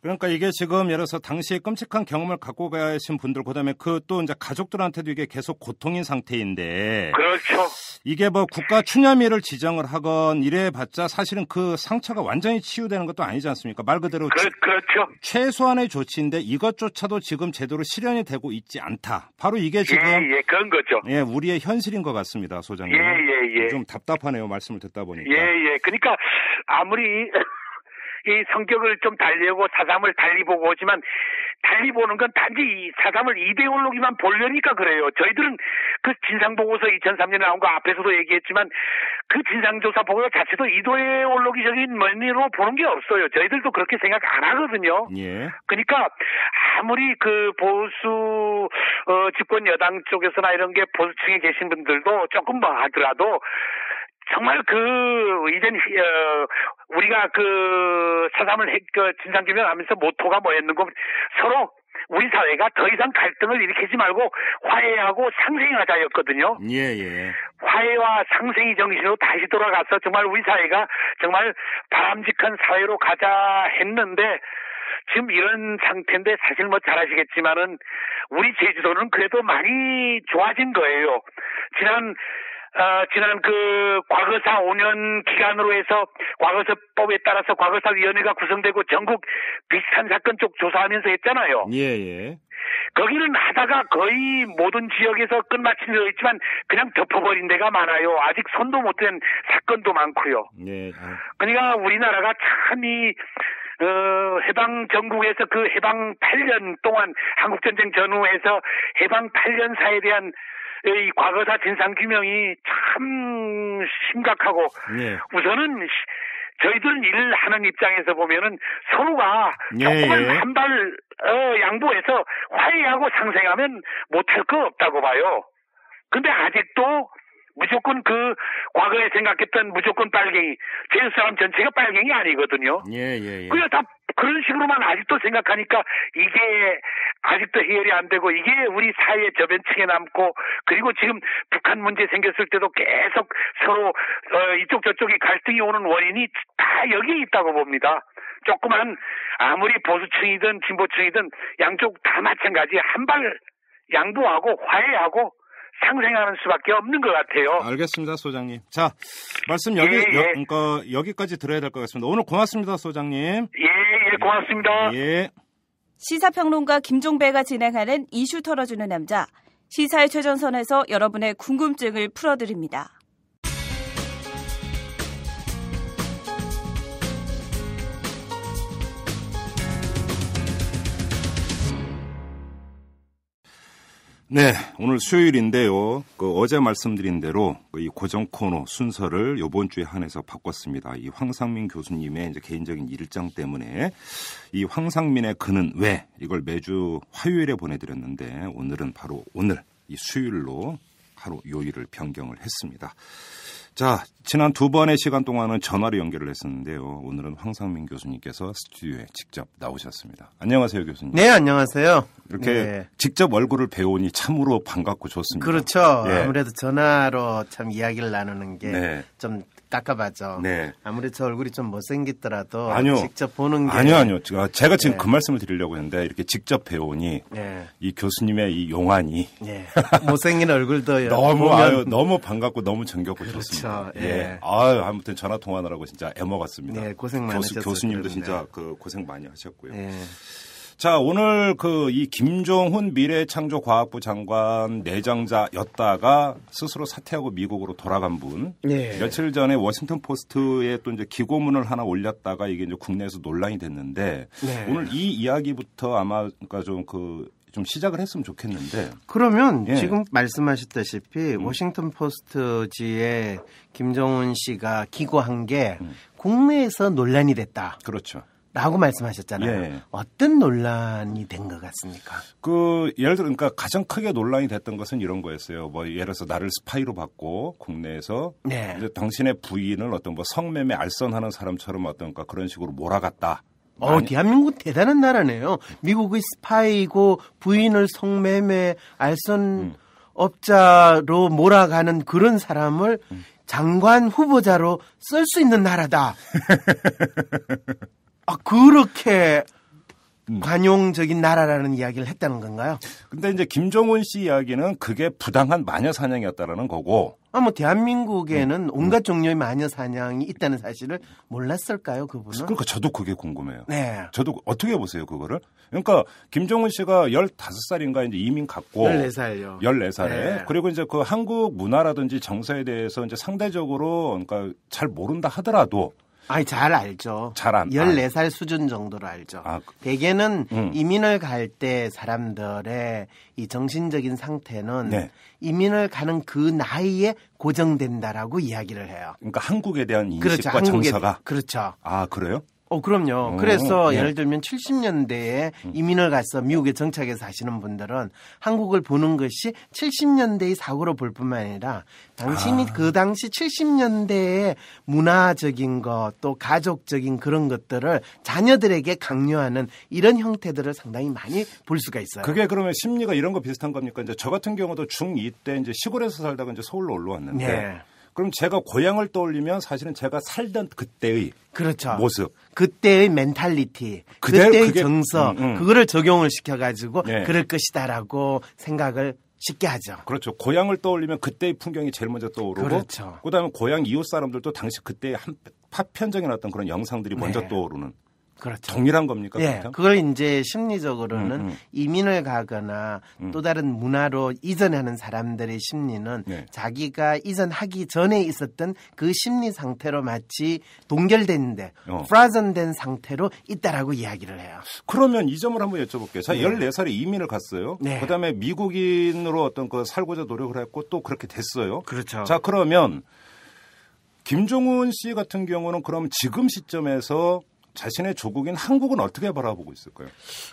그러니까 이게 지금 예를 들어서 당시에 끔찍한 경험을 갖고 가신 분들, 그다음에 그 또 이제 가족들한테도 이게 계속 고통인 상태인데. 그렇죠. 이게 뭐 국가 추념일을 지정을 하건 이래봤자 사실은 그 상처가 완전히 치유되는 것도 아니지 않습니까? 말 그대로. 그렇죠. 최소한의 조치인데 이것조차도 지금 제대로 실현이 되고 있지 않다. 바로 이게 지금. 예, 그런 거죠. 예, 우리의 현실인 것 같습니다, 소장님. 예. 좀 답답하네요, 말씀을 듣다 보니까. 예. 그러니까 아무리 이 성격을 좀 달리하고 사삼을 달리 보고 오지만 달리 보는 건 단지 이 사삼을 이데올로기만 보려니까 그래요. 저희들은 그 진상보고서 2003년에 나온 거 앞에서도 얘기했지만 그 진상조사 보고서 자체도 이데올로기적인 면으로 보는 게 없어요. 저희들도 그렇게 생각 안 하거든요. 예. 그러니까 아무리 그 보수 집권 여당 쪽에서나 이런 게 보수층에 계신 분들도 조금 뭐 하더라도 정말 이전 우리가 사삼을 진상규명하면서 모토가 뭐였는고 서로 우리 사회가 더 이상 갈등을 일으키지 말고 화해하고 상생하자였거든요. 예. 화해와 상생의 정신으로 다시 돌아가서 정말 우리 사회가 정말 바람직한 사회로 가자 했는데 지금 이런 상태인데 사실 뭐 잘 아시겠지만은 우리 제주도는 그래도 많이 좋아진 거예요. 지난 그 과거사 5년 기간으로 해서 과거사법에 따라서 과거사위원회가 구성되고 전국 비슷한 사건 쪽 조사하면서 했잖아요. 예. 거기는 하다가 거의 모든 지역에서 끝마친 데도 있지만 그냥 덮어버린 데가 많아요. 아직 손도 못 댄 사건도 많고요. 예. 그러니까 우리나라가 참 해방 전국에서 그 해방 8년 동안 한국전쟁 전후에서 해방 8년사에 대한 이 과거사 진상규명이 참 심각하고 우선은 저희들은 일을 하는 입장에서 보면은 서로가 조금만 한 발 양보해서 화해하고 상생하면 못할 거 없다고 봐요. 근데 아직도 무조건 그 과거에 생각했던 무조건 빨갱이, 제주 사람 전체가 빨갱이 아니거든요. 예. 그냥 다 그런 식으로만 아직도 생각하니까 이게 아직도 해결이 안 되고 이게 우리 사회의 저변층에 남고 그리고 지금 북한 문제 생겼을 때도 계속 서로 이쪽 저쪽이 갈등이 오는 원인이 다 여기에 있다고 봅니다. 조그만 아무리 보수층이든 진보층이든 양쪽 다 마찬가지 한 발 양보하고 화해하고 상생하는 수밖에 없는 것 같아요. 알겠습니다, 소장님. 자, 말씀 여기까지 들어야 될 것 같습니다. 오늘 고맙습니다, 소장님. 예, 고맙습니다. 예. 시사평론가 김종배가 진행하는 이슈 털어주는 남자. 시사의 최전선에서 여러분의 궁금증을 풀어드립니다. 네, 오늘 수요일인데요. 어제 말씀드린 대로 이 고정 코너 순서를 이번 주에 한해서 바꿨습니다. 이 황상민 교수님의 이제 개인적인 일정 때문에 이 황상민의 그는 왜 이걸 매주 화요일에 보내드렸는데 오늘은 바로 오늘 이 수요일로 하루 요일을 변경을 했습니다. 자, 지난 두 번의 시간 동안은 전화로 연결을 했었는데요. 오늘은 황상민 교수님께서 스튜디오에 직접 나오셨습니다. 안녕하세요, 교수님. 네, 안녕하세요. 이렇게 직접 얼굴을 배우니 참으로 반갑고 좋습니다. 그렇죠. 예. 아무래도 전화로 참 이야기를 나누는 게 좀 답답하죠. 네. 아무리 저 얼굴이 좀 못생겼더라도 아니요. 직접 보는 게 아니요. 제가 지금 그 말씀을 드리려고 했는데 이렇게 직접 배우니 이 교수님의 이 용안이 못생긴 얼굴도 너무 반갑고 너무 정겹고 좋습니다. 그렇죠. 아무튼 전화 통화하느라고 진짜 애먹었습니다. 네, 고생 많으셨어요. 교수님도 진짜 고생 많이 하셨고요. 자, 오늘 이 김종훈 미래창조과학부 장관 내정자였다가 스스로 사퇴하고 미국으로 돌아간 분. 며칠 전에 워싱턴 포스트에 또 이제 기고문을 하나 올렸다가 이게 이제 국내에서 논란이 됐는데 오늘 이 이야기부터 아마 그러니까 좀 시작을 했으면 좋겠는데. 그러면 지금 말씀하셨다시피 워싱턴 포스트지에 김종훈 씨가 기고한 게 국내에서 논란이 됐다. 그렇죠. 라고 말씀하셨잖아요. 어떤 논란이 된 것 같습니까? 예를 들어, 그러니까 가장 크게 논란이 됐던 것은 이런 거였어요. 예를 들어서 나를 스파이로 받고 국내에서 이제 당신의 부인을 어떤 성매매 알선하는 사람처럼 그런 식으로 몰아갔다. 대한민국 대단한 나라네요. 미국의 스파이고 부인을 성매매 알선 업자로 몰아가는 그런 사람을 장관 후보자로 쓸 수 있는 나라다. 그렇게 관용적인 나라라는 이야기를 했다는 건가요? 근데 이제 김종훈 씨 이야기는 그게 부당한 마녀 사냥이었다라는 거고. 대한민국에는 온갖 종류의 마녀 사냥이 있다는 사실을 몰랐을까요, 그분은? 그러니까 저도 그게 궁금해요. 네. 저도 어떻게 보세요, 그거를? 그러니까 김종훈 씨가 15살인가 이제 이민 갔고 14살요. 14살에. 그리고 이제 한국 문화라든지 정서에 대해서 이제 상대적으로 그러니까 잘 모른다 하더라도 잘 알죠. 14살 수준 정도로 알죠. 대개는 이민을 갈 때 사람들의 이 정신적인 상태는 이민을 가는 그 나이에 고정된다라고 이야기를 해요. 그러니까 한국에 대한 인식과 정서가. 그렇죠. 그래요? 그럼요. 그래서 예를 들면 70년대에 이민을 가서 미국에 정착해서 사시는 분들은 한국을 보는 것이 70년대의 사고로 볼 뿐만 아니라 당신이 그 당시 70년대의 문화적인 것 또 가족적인 그런 것들을 자녀들에게 강요하는 이런 형태들을 상당히 많이 볼 수가 있어요. 그게 그러면 심리가 이런 거 비슷한 겁니까? 이제 저 같은 경우도 중2 때 이제 시골에서 살다가 이제 서울로 올라왔는데 그럼 제가 고향을 떠올리면 사실은 제가 살던 그때의 모습. 그때의 멘탈리티, 그때의 정서, 그거를 적용을 시켜가지고 그럴 것이다라고 생각을 쉽게 하죠. 그렇죠. 고향을 떠올리면 그때의 풍경이 제일 먼저 떠오르고 그렇죠. 그다음에 고향 이웃 사람들도 당시 그때의 파편적인 어떤 그런 영상들이 먼저 떠오르는. 그렇죠. 동일한 겁니까? 그걸 이제 심리적으로는 이민을 가거나 또 다른 문화로 이전하는 사람들의 심리는 자기가 이전하기 전에 있었던 그 심리 상태로 마치 동결됐는데 프라전된 상태로 있다라고 이야기를 해요. 그러면 이 점을 한번 여쭤볼게요. 자, 14살에 이민을 갔어요. 그다음에 미국인으로 살고자 노력을 했고 또 그렇게 됐어요. 그렇죠. 자, 그러면 김종훈 씨 같은 경우는 그럼 지금 시점에서 자신의 조국인 한국은 어떻게 바라보고 있을까요?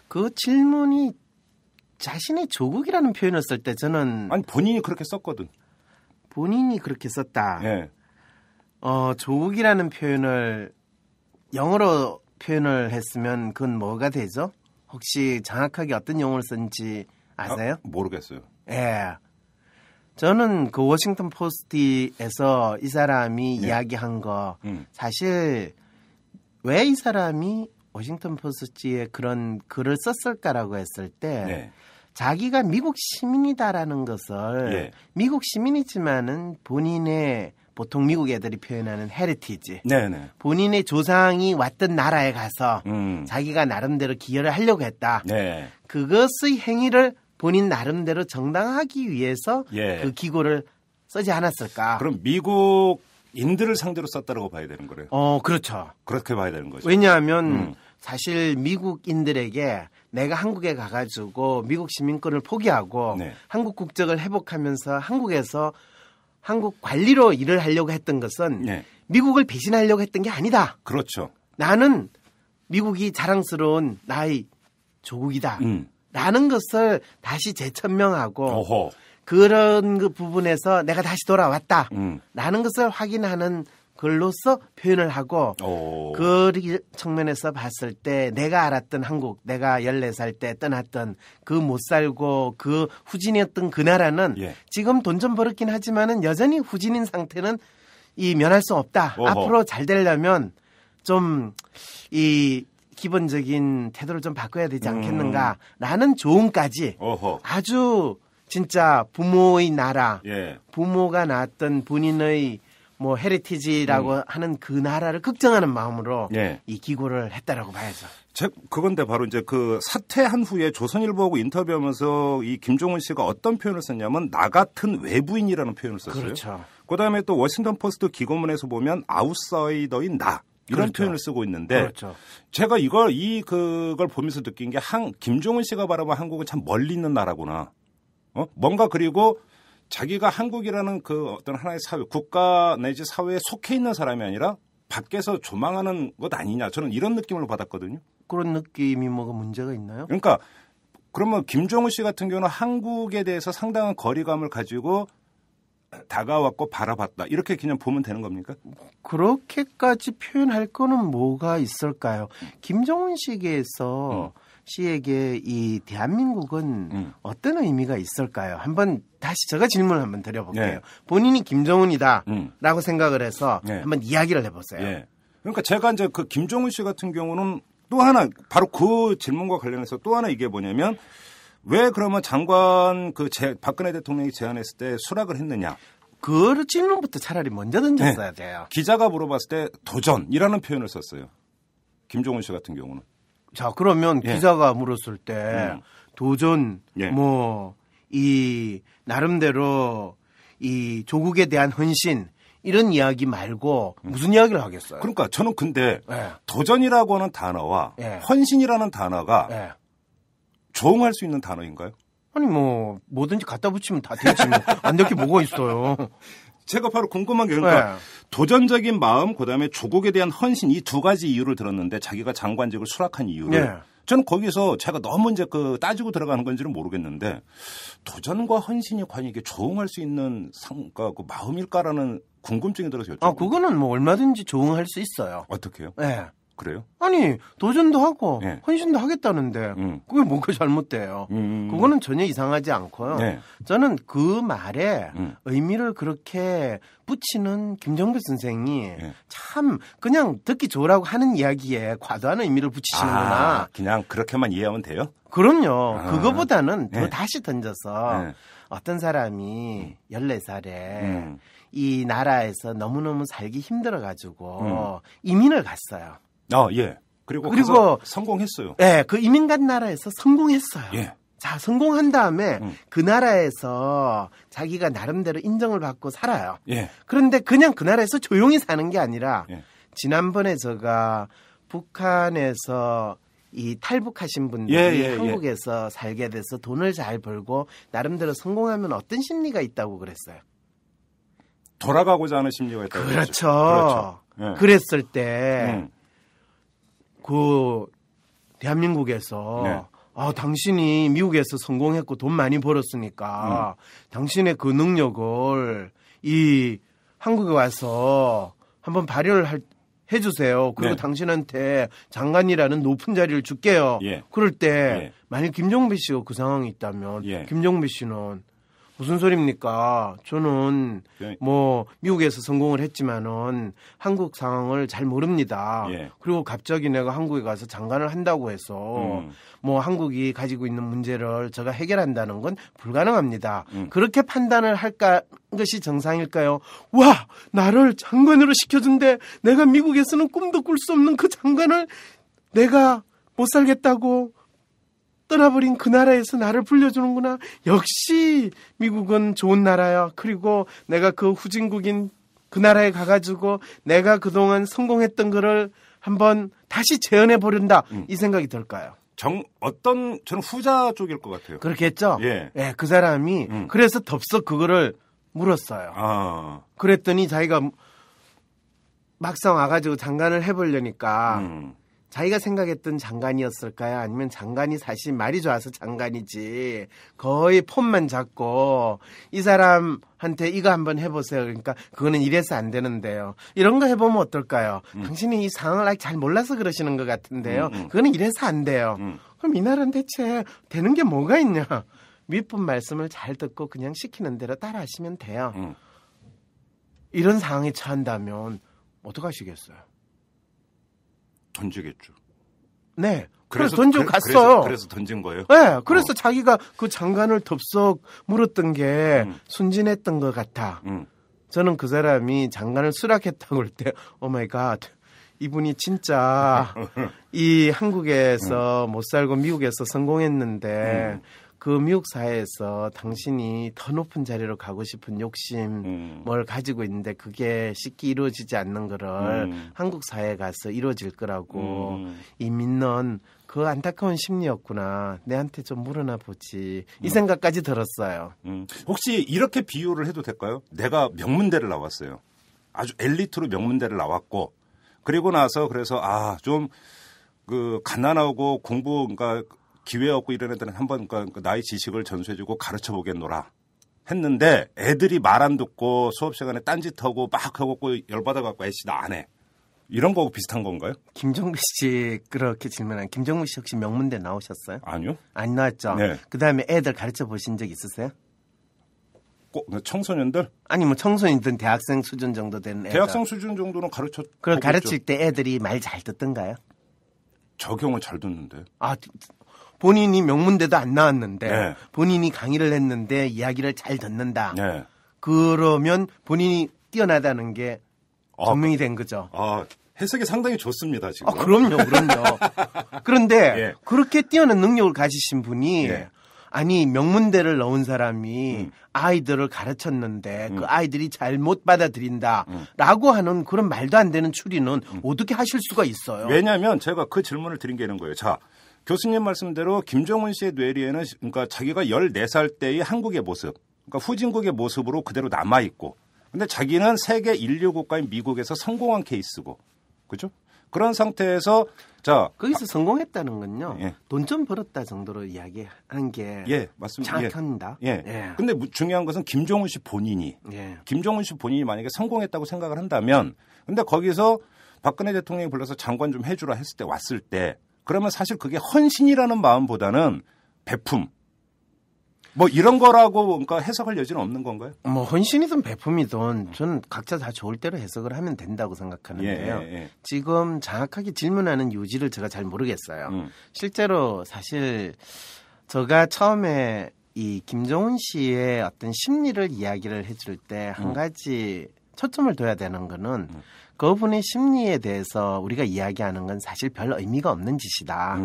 그 질문이 자신의 조국이라는 표현을 쓸 때 저는 본인이 그렇게 썼거든. 본인이 그렇게 썼다. 조국이라는 표현을 영어로 표현을 했으면 그건 뭐가 되죠? 혹시 정확하게 어떤 용어를 쓴지 아세요? 모르겠어요. 저는 그 워싱턴 포스트에서 이 사람이 이야기한 거 사실 왜 이 사람이 워싱턴 포스트에 그런 글을 썼을까라고 했을 때 자기가 미국 시민이다라는 것을 미국 시민이지만은 본인의 보통 미국 애들이 표현하는 헤리티지 본인의 조상이 왔던 나라에 가서 자기가 나름대로 기여를 하려고 했다. 그것의 행위를 본인 나름대로 정당하기 위해서 그 기고를 쓰지 않았을까. 그럼 미국인들을 상대로 썼다라고 봐야 되는 거래요. 그렇죠. 그렇게 봐야 되는 거죠. 왜냐하면 사실 미국인들에게 내가 한국에 가가지고 미국 시민권을 포기하고 한국 국적을 회복하면서 한국에서 한국 관리로 일을 하려고 했던 것은 미국을 배신하려고 했던 게 아니다. 그렇죠. 나는 미국이 자랑스러운 나의 조국이다. 라는 것을 다시 재천명하고 그런 그 부분에서 내가 다시 돌아왔다. 라는 것을 확인하는 글로서 표현을 하고 그 측면에서 봤을 때 내가 알았던 한국, 내가 14살 때 떠났던 그 못 살고 그 후진이었던 그 나라는 지금 돈 좀 벌었긴 하지만은 여전히 후진인 상태는 이 면할 수 없다. 어허. 앞으로 잘 되려면 좀 이 기본적인 태도를 좀 바꿔야 되지 않겠는가라는 조언까지 아주 진짜 부모의 나라, 예. 부모가 낳았던 본인의 뭐 헤리티지라고 하는 그 나라를 걱정하는 마음으로 예. 이 기고를 했다라고 봐야죠. 그건데 바로 이제 그 사퇴한 후에 조선일보하고 인터뷰하면서 이 김종은 씨가 어떤 표현을 썼냐면 나 같은 외부인이라는 표현을 썼어요. 그렇죠. 그다음에 또 워싱턴 포스트 기고문에서 보면 아웃사이더인 나 이런 그렇죠. 표현을 쓰고 있는데 그렇죠. 제가 그걸 보면서 느낀 게 김종은 씨가 바라본 한국은 참 멀리 있는 나라구나. 뭔가 그리고 자기가 한국이라는 그 어떤 하나의 사회, 국가 내지 사회에 속해 있는 사람이 아니라 밖에서 조망하는 것 아니냐. 저는 이런 느낌을 받았거든요. 그런 느낌이 뭐가 문제가 있나요? 그러니까 그러면 김종은 씨 같은 경우는 한국에 대해서 상당한 거리감을 가지고 다가왔고 바라봤다. 이렇게 그냥 보면 되는 겁니까? 그렇게까지 표현할 거는 뭐가 있을까요? 김종은 씨에게 이 대한민국은 어떤 의미가 있을까요? 한번 다시 제가 질문을 한번 드려볼게요. 네. 본인이 김종은이다라고 생각을 해서 네. 한번 이야기를 해보세요. 네. 그러니까 제가 이제 그 김종은 씨 같은 경우는 또 하나 바로 그 질문과 관련해서 또 하나 이게 뭐냐면 왜 그러면 장관 박근혜 대통령이 제안했을 때 수락을 했느냐? 그 질문부터 차라리 먼저 던졌어야 돼요. 기자가 물어봤을 때 도전이라는 표현을 썼어요. 김종은 씨 같은 경우는. 자, 그러면 기자가 물었을 때 도전 이 나름대로 이 조국에 대한 헌신 이런 이야기 말고 무슨 이야기를 하겠어요? 그러니까 저는 근데 도전이라고 하는 단어와 헌신이라는 단어가 조응할 수 있는 단어인가요? 아니 뭐든지 갖다 붙이면 다 되지 안 될 게 뭐가 있어요. 제가 바로 궁금한 게 그러니까 도전적인 마음 그다음에 조국에 대한 헌신 이 두 가지 이유를 들었는데 자기가 장관직을 수락한 이유를 저는 거기서 제가 너무 이제 따지고 들어가는 건지는 모르겠는데 도전과 헌신이 과연 이게 조응할 수 있는 그 마음일까라는 궁금증이 들어서 여쭤봅니다. 그거는 얼마든지 조응할 수 있어요. 어떻게요? 네. 그래요? 아니 도전도 하고 헌신도 하겠다는데 그게 뭐가 잘못돼요. 그거는 전혀 이상하지 않고요. 저는 그 말에 의미를 그렇게 붙이는 김정배 선생이 참 그냥 듣기 좋으라고 하는 이야기에 과도한 의미를 붙이시는구나. 그냥 그렇게만 이해하면 돼요? 그럼요. 그거보다는 더 다시 던져서 어떤 사람이 14살에 이 나라에서 너무너무 살기 힘들어가지고 이민을 갔어요. 예. 그리고 가서 성공했어요. 네, 그 이민 간 나라에서 성공했어요. 예. 자, 성공한 다음에 그 나라에서 자기가 나름대로 인정을 받고 살아요. 예. 그런데 그냥 그 나라에서 조용히 사는 게 아니라 지난번에 제가 북한에서 이 탈북하신 분들이 한국에서 살게 돼서 돈을 잘 벌고 나름대로 성공하면 어떤 심리가 있다고 그랬어요. 돌아가고자 하는 심리가 있다고 그렇죠. 그랬을 때 그 대한민국에서 당신이 미국에서 성공했고 돈 많이 벌었으니까 당신의 그 능력을 이 한국에 와서 한번 발휘를 해주세요. 그리고 당신한테 장관이라는 높은 자리를 줄게요. 그럴 때 만약 김종배 씨가 그 상황이 있다면 김종배 씨는 무슨 소리입니까? 저는 미국에서 성공을 했지만은 한국 상황을 잘 모릅니다. 그리고 갑자기 내가 한국에 가서 장관을 한다고 해서 한국이 가지고 있는 문제를 제가 해결한다는 건 불가능합니다. 그렇게 판단을 할까 것이 정상일까요? 와, 나를 장관으로 시켜준데 내가 미국에서는 꿈도 꿀 수 없는 그 장관을 내가 못 살겠다고 떠나버린 그 나라에서 나를 불려주는구나. 역시 미국은 좋은 나라야. 그리고 내가 그 후진국인 그 나라에 가가지고 내가 그동안 성공했던 거를 한번 다시 재현해 보련다. 이 생각이 들까요? 저는 후자 쪽일 것 같아요. 그렇겠죠? 그 사람이 그래서 덥석 그거를 물었어요. 그랬더니 자기가 막상 와가지고 장관을 해보려니까 자기가 생각했던 장관이었을까요? 아니면 장관이 사실 말이 좋아서 장관이지 거의 폼만 잡고 이 사람한테 이거 한번 해보세요. 그러니까 그거는 이래서 안 되는데요. 이런 거 해보면 어떨까요? 당신이 이 상황을 아직 잘 몰라서 그러시는 것 같은데요. 그거는 이래서 안 돼요. 그럼 이 나라는 대체 되는 게 뭐가 있냐? 윗분 말씀을 잘 듣고 그냥 시키는 대로 따라 하시면 돼요. 이런 상황에 처한다면 어떡하시겠어요? 던지겠죠. 네. 그래서 던지고 갔어요. 그래서 던진 거예요? 네. 그래서 자기가 그 장관을 덥석 물었던 게 순진했던 것 같아. 저는 그 사람이 장관을 수락했다고 할 때 오 마이 갓. 이분이 진짜 이 한국에서 못 살고 미국에서 성공했는데 그 미국 사회에서 당신이 더 높은 자리로 가고 싶은 욕심 뭘 가지고 있는데 그게 쉽게 이루어지지 않는 거를 한국 사회에 가서 이루어질 거라고 이미 넌 그 안타까운 심리였구나. 내한테 좀 물어나 보지. 이 생각까지 들었어요. 혹시 이렇게 비유를 해도 될까요? 내가 명문대를 나왔어요. 아주 엘리트로 명문대를 나왔고 그리고 나서 그래서 좀 그 가난하고 공부 그러니까 기회 없고 이런 애들은 한번 그러니까 나의 지식을 전수해주고 가르쳐 보겠노라 했는데 애들이 말 안 듣고 수업 시간에 딴짓하고 막 하고 열받아갖고 애씨 나 안 해. 이런 거하고 비슷한 건가요? 김종배 씨 그렇게 질문한 김종배 씨 혹시 명문대 나오셨어요? 아니요. 안 나왔죠? 네. 그다음에 애들 가르쳐 보신 적 있으세요? 꼭 청소년들? 아니 뭐 청소년이든 대학생 수준 정도 되는 애들. 대학생 수준 정도는 그럼 가르칠 때 애들이 말 잘 듣던가요? 적용을 잘 듣는데. 본인이 명문대도 안 나왔는데 네. 본인이 강의를 했는데 이야기를 잘 듣는다. 네. 그러면 본인이 뛰어나다는 게 증명이 된 거죠. 해석이 상당히 좋습니다, 지금. 그럼요. 그런데 예. 그렇게 뛰어난 능력을 가지신 분이 아니 명문대를 넣은 사람이 아이들을 가르쳤는데 그 아이들이 잘못 받아들인다라고 하는 그런 말도 안 되는 추리는 어떻게 하실 수가 있어요? 왜냐하면 제가 그 질문을 드린 게 이런 거예요. 자, 교수님 말씀대로 김정은 씨의 뇌리에는 그러니까 자기가 14살 때의 한국의 모습, 그러니까 후진국의 모습으로 그대로 남아있고 근데 자기는 세계 인류 국가인 미국에서 성공한 케이스고 그죠? 그런 상태에서 자 거기서 성공했다는 건요. 예. 돈 좀 벌었다 정도로 이야기하는 게 맞습니다. 정확합니다. 근데 중요한 것은 김정은 씨 본인이 김정은 씨 본인이 만약에 성공했다고 생각을 한다면 근데 거기서 박근혜 대통령이 불러서 장관 좀 해주라 했을 때 왔을 때 그러면 사실 그게 헌신이라는 마음보다는 베품 뭐 이런 거라고 그러니까 해석할 여지는 없는 건가요? 뭐 헌신이든 베품이든 저는 각자 다 좋을 대로 해석을 하면 된다고 생각하는데요. 지금 정확하게 질문하는 요지를 제가 잘 모르겠어요. 실제로 사실 제가 처음에 이 김정은 씨의 어떤 심리를 이야기를 해줄 때 한 가지 초점을 둬야 되는 거는 그분의 심리에 대해서 우리가 이야기하는 건 사실 별 의미가 없는 짓이다.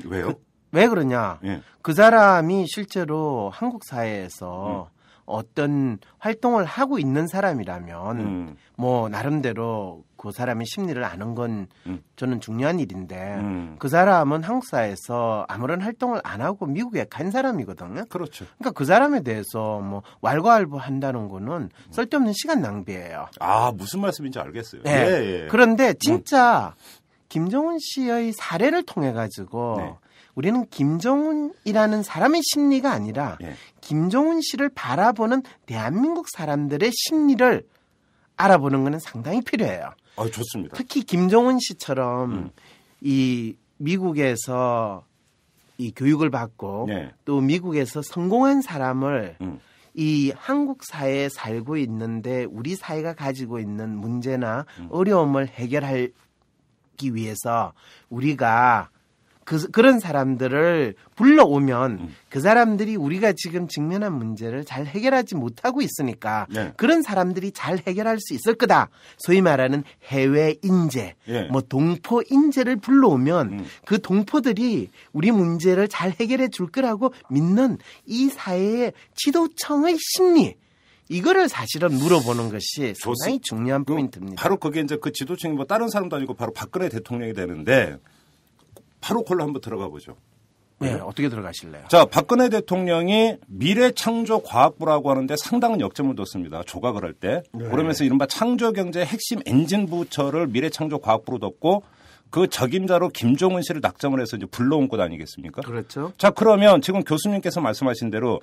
왜요? 왜 그러냐? 그 사람이 실제로 한국 사회에서 어떤 활동을 하고 있는 사람이라면 뭐 나름대로 그 사람의 심리를 아는 건 저는 중요한 일인데 그 사람은 한국 사회에서 아무런 활동을 안 하고 미국에 간 사람이거든요. 그렇죠. 그러니까 그 사람에 대해서 뭐 왈가왈부한다는 거는 쓸데없는 시간 낭비예요. 무슨 말씀인지 알겠어요. 그런데 진짜 김정은 씨의 사례를 통해 가지고 우리는 김정은이라는 사람의 심리가 아니라 김정은 씨를 바라보는 대한민국 사람들의 심리를 알아보는 것은 상당히 필요해요. 좋습니다. 특히 김정은 씨처럼 이 미국에서 이 교육을 받고 또 미국에서 성공한 사람을 이 한국 사회에 살고 있는데 우리 사회가 가지고 있는 문제나 어려움을 해결하기 위해서 우리가 그런 사람들을 불러오면 그 사람들이 우리가 지금 직면한 문제를 잘 해결하지 못하고 있으니까 그런 사람들이 잘 해결할 수 있을 거다. 소위 말하는 해외 인재, 뭐 동포 인재를 불러오면 그 동포들이 우리 문제를 잘 해결해 줄 거라고 믿는 이 사회의 지도층의 심리. 이거를 사실은 물어보는 것이 상당히 중요한 포인트입니다. 바로 그게 이제 그 지도층이 뭐 다른 사람도 아니고 바로 박근혜 대통령이 되는데 바로 그걸로 한번 들어가 보죠. 어떻게 들어가실래요? 자, 박근혜 대통령이 미래창조과학부라고 하는데 상당한 역점을 뒀습니다. 조각을 할 때. 그러면서 이른바 창조경제의 핵심 엔진 부처를 미래창조과학부로 뒀고 그 적임자로 김정은 씨를 낙점을 해서 이제 불러온 것 아니겠습니까? 그렇죠. 자, 그러면 지금 교수님께서 말씀하신 대로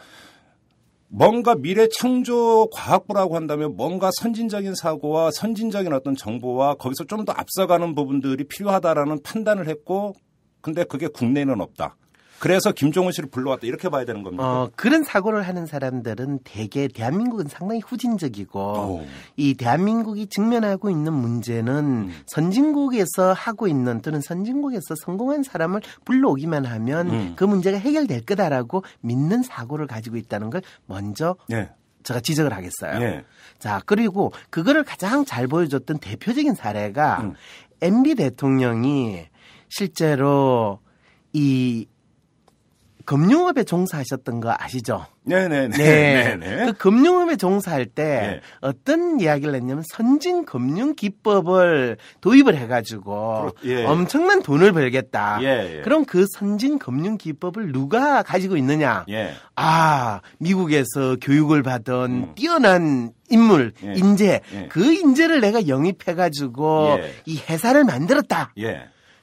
뭔가 미래창조과학부라고 한다면 뭔가 선진적인 사고와 선진적인 어떤 정보와 거기서 좀 더 앞서가는 부분들이 필요하다라는 판단을 했고 근데 그게 국내에는 없다. 그래서 김종훈 씨를 불러왔다 이렇게 봐야 되는 겁니다. 그런 사고를 하는 사람들은 대개 대한민국은 상당히 후진적이고 이 대한민국이 직면하고 있는 문제는 선진국에서 하고 있는 또는 선진국에서 성공한 사람을 불러오기만 하면 그 문제가 해결될 거다라고 믿는 사고를 가지고 있다는 걸 먼저 제가 지적을 하겠어요. 자, 그리고 그거를 가장 잘 보여줬던 대표적인 사례가 MB 대통령이 실제로 이 금융업에 종사하셨던 거 아시죠? 네네네. 그 금융업에 종사할 때 어떤 이야기를 했냐면 선진 금융 기법을 도입을 해가지고 엄청난 돈을 벌겠다. 그럼 그 선진 금융 기법을 누가 가지고 있느냐? 미국에서 교육을 받은 뛰어난 인물, 인재. 그 인재를 내가 영입해가지고 이 회사를 만들었다.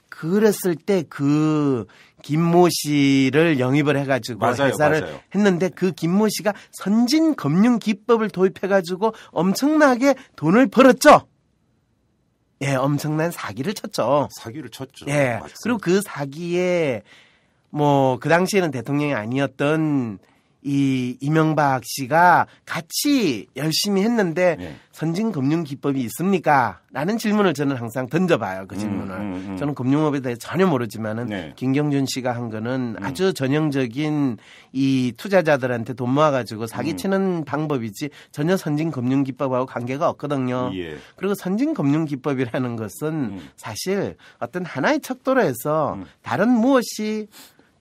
그랬을 때 그 김모 씨를 영입을 해가지고 회사를 했는데 그 김모 씨가 선진 금융 기법을 도입해가지고 엄청나게 돈을 벌었죠. 엄청난 사기를 쳤죠. 그리고 그 사기에 뭐 그 당시에는 대통령이 아니었던 이 이명박 씨가 같이 열심히 했는데 선진 금융 기법이 있습니까? 라는 질문을 저는 항상 던져봐요. 그 질문을. 저는 금융업에 대해 전혀 모르지만은 김경준 씨가 한 거는 아주 전형적인 이 투자자들한테 돈 모아가지고 사기치는 방법이지 전혀 선진 금융 기법하고 관계가 없거든요. 그리고 선진 금융 기법이라는 것은 사실 어떤 하나의 척도로해서 다른 무엇이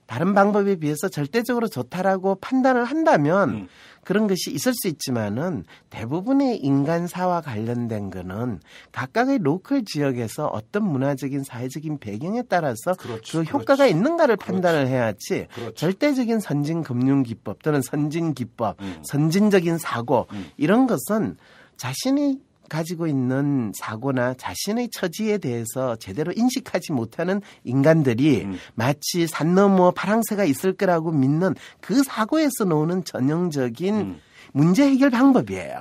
다른 방법에 비해서 절대적으로 좋다라고 판단을 한다면 그런 것이 있을 수 있지만은 대부분의 인간사와 관련된 거는 각각의 로컬 지역에서 어떤 문화적인 사회적인 배경에 따라서 그 효과가 있는가를 판단을 해야지 절대적인 선진 금융 기법 또는 선진 기법, 선진적인 사고 이런 것은 자신이 가지고 있는 사고나 자신의 처지에 대해서 제대로 인식하지 못하는 인간들이 마치 산 너머 파랑새가 있을 거라고 믿는 그 사고에서 나오는 전형적인 문제 해결 방법이에요.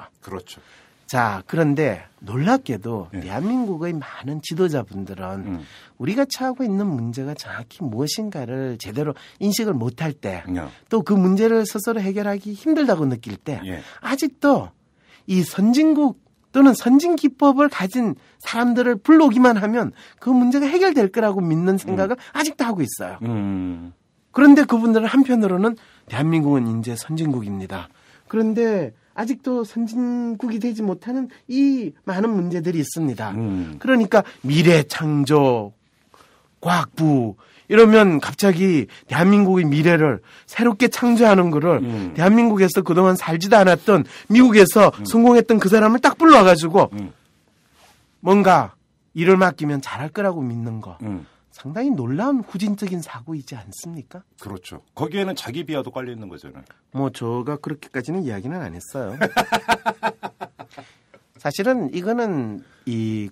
자, 그런데 놀랍게도 대한민국의 많은 지도자분들은 우리가 처하고 있는 문제가 정확히 무엇인가를 제대로 인식을 못할 때 또 그 문제를 스스로 해결하기 힘들다고 느낄 때 아직도 이 선진국 또는 선진 기법을 가진 사람들을 불러오기만 하면 그 문제가 해결될 거라고 믿는 생각을 아직도 하고 있어요. 그런데 그분들은 한편으로는 대한민국은 이제 선진국입니다. 그런데 아직도 선진국이 되지 못하는 이 많은 문제들이 있습니다. 그러니까 미래창조, 과학부 이러면 갑자기 대한민국의 미래를 새롭게 창조하는 거를 대한민국에서 그동안 살지도 않았던 미국에서 성공했던 그 사람을 딱 불러와가지고 뭔가 일을 맡기면 잘할 거라고 믿는 거 상당히 놀라운 후진적인 사고이지 않습니까? 거기에는 자기 비하도 깔려 있는 거잖아요. 뭐 제가 그렇게까지는 이야기는 안 했어요. 사실은 이거는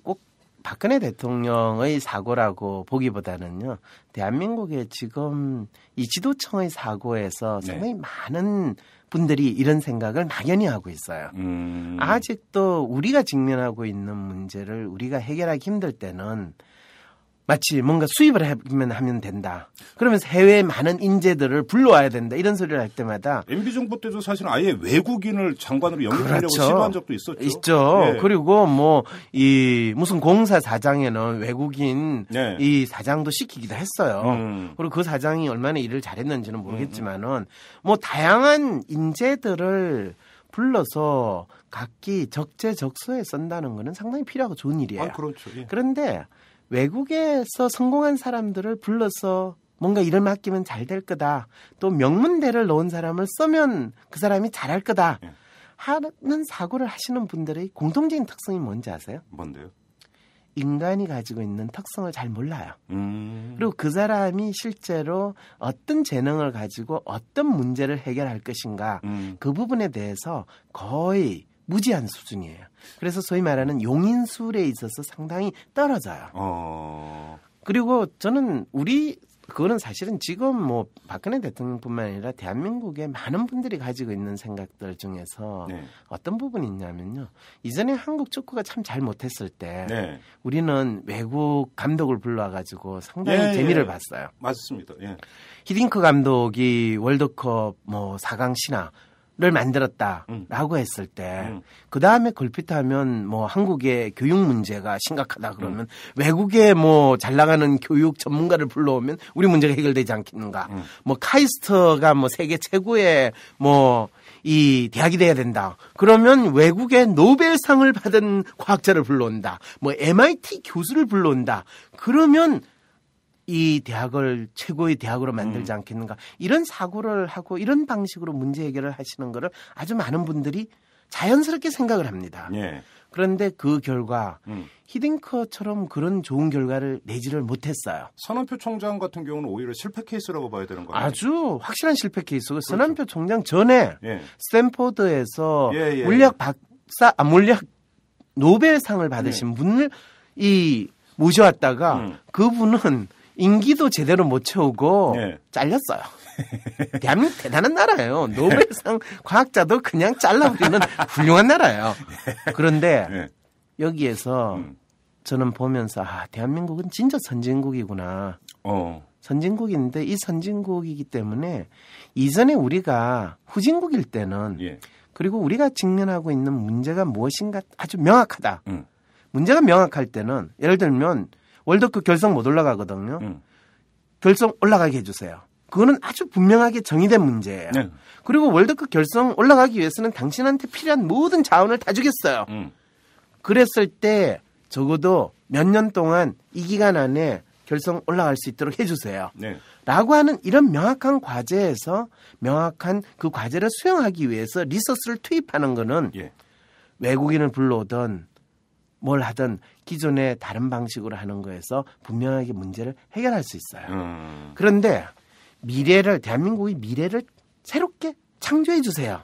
꼭 박근혜 대통령의 사고라고 보기보다는요, 대한민국의 지금 이 지도청의 사고에서 상당히 많은 분들이 이런 생각을 막연히 하고 있어요. 아직도 우리가 직면하고 있는 문제를 우리가 해결하기 힘들 때는 마치 뭔가 수입을 하면 된다. 그러면서 해외에 많은 인재들을 불러와야 된다. 이런 소리를 할 때마다 MB 정부 때도 사실은 아예 외국인을 장관으로 영입하려고 시도한 적도 있었죠. 있죠. 그리고 뭐 이 무슨 공사 사장에는 외국인 이 사장도 시키기도 했어요. 그리고 그 사장이 얼마나 일을 잘했는지는 모르겠지만은 뭐 다양한 인재들을 불러서 각기 적재적소에 쓴다는 거는 상당히 필요하고 좋은 일이에요. 그런데 외국에서 성공한 사람들을 불러서 뭔가 일을 맡기면 잘 될 거다. 또 명문대를 놓은 사람을 쓰면 그 사람이 잘할 거다. 하는 사고를 하시는 분들의 공통적인 특성이 뭔지 아세요? 뭔데요? 인간이 가지고 있는 특성을 잘 몰라요. 그리고 그 사람이 실제로 어떤 재능을 가지고 어떤 문제를 해결할 것인가 그 부분에 대해서 거의 무지한 수준이에요. 그래서 소위 말하는 용인술에 있어서 상당히 떨어져요. 그리고 저는 우리 그거는 사실은 지금 뭐 박근혜 대통령뿐만 아니라 대한민국의 많은 분들이 가지고 있는 생각들 중에서 네. 어떤 부분이 있냐면요. 이전에 한국 축구가 참 잘 못했을 때 네. 우리는 외국 감독을 불러가지고 상당히 재미를 봤어요. 맞습니다. 예. 히딩크 감독이 월드컵 뭐 4강 신화를 만들었다라고 했을 때 그 다음에 걸핏하면 뭐 한국의 교육 문제가 심각하다 그러면 외국에 뭐 잘 나가는 교육 전문가를 불러오면 우리 문제가 해결되지 않겠는가? 뭐 카이스트가 뭐 세계 최고의 뭐 이 대학이 돼야 된다. 그러면 외국의 노벨상을 받은 과학자를 불러온다. 뭐 MIT 교수를 불러온다. 그러면 이 대학을 최고의 대학으로 만들지 않겠는가. 이런 사고를 하고 이런 방식으로 문제 해결을 하시는 거를 아주 많은 분들이 자연스럽게 생각을 합니다. 예. 그런데 그 결과 히딩크처럼 그런 좋은 결과를 내지를 못했어요. 선한표 총장 같은 경우는 오히려 실패 케이스라고 봐야 되는 거예요. 아주 확실한 실패 케이스고 그렇죠. 선한표 총장 전에 스탠포드에서 물리학 노벨상을 받으신 분을 모셔왔다가 그분은 임기도 제대로 못 채우고 잘렸어요. 대한민국 대단한 나라예요. 노벨상 과학자도 그냥 잘라버리는 훌륭한 나라예요. 그런데 여기에서 저는 보면서 대한민국은 진짜 선진국이구나. 선진국인데 이 선진국이기 때문에 이전에 우리가 후진국일 때는 그리고 우리가 직면하고 있는 문제가 무엇인가 아주 명확하다. 문제가 명확할 때는 예를 들면 월드컵 결승 못 올라가거든요. 결승 올라가게 해주세요. 그거는 아주 분명하게 정의된 문제예요. 그리고 월드컵 결승 올라가기 위해서는 당신한테 필요한 모든 자원을 다 주겠어요. 그랬을 때 적어도 몇 년 동안 이 기간 안에 결승 올라갈 수 있도록 해주세요. 라고 하는 이런 명확한 과제에서 명확한 그 과제를 수행하기 위해서 리소스를 투입하는 거는 외국인을 불러오든 뭘 하든 기존의 다른 방식으로 하는 거에서 분명하게 문제를 해결할 수 있어요. 그런데 대한민국의 미래를 새롭게 창조해 주세요.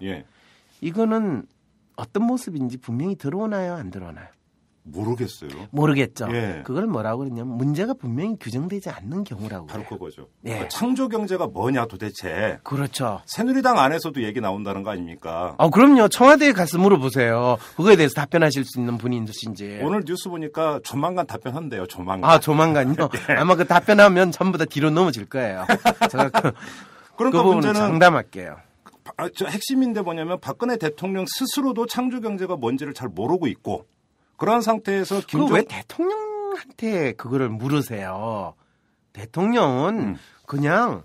이거는 어떤 모습인지 분명히 들어오나요? 안 들어오나요? 모르겠어요. 모르겠죠. 그걸 뭐라고 그러냐면 문제가 분명히 규정되지 않는 경우라고 바로 그거죠. 그러니까 창조 경제가 뭐냐 도대체. 그렇죠. 새누리당 안에서도 얘기 나온다는 거 아닙니까? 그럼요. 청와대에 가서 물어보세요. 그거에 대해서 답변하실 수 있는 분이신지. 오늘 뉴스 보니까 조만간 답변한대요. 조만간. 조만간요? 아마 그 답변하면 전부 다 뒤로 넘어질 거예요. 제가 그러니까 문제는 장담할게요. 핵심인데 뭐냐면 박근혜 대통령 스스로도 창조 경제가 뭔지를 잘 모르고 있고 그런 상태에서 왜 대통령한테 그거를 물으세요? 대통령은 그냥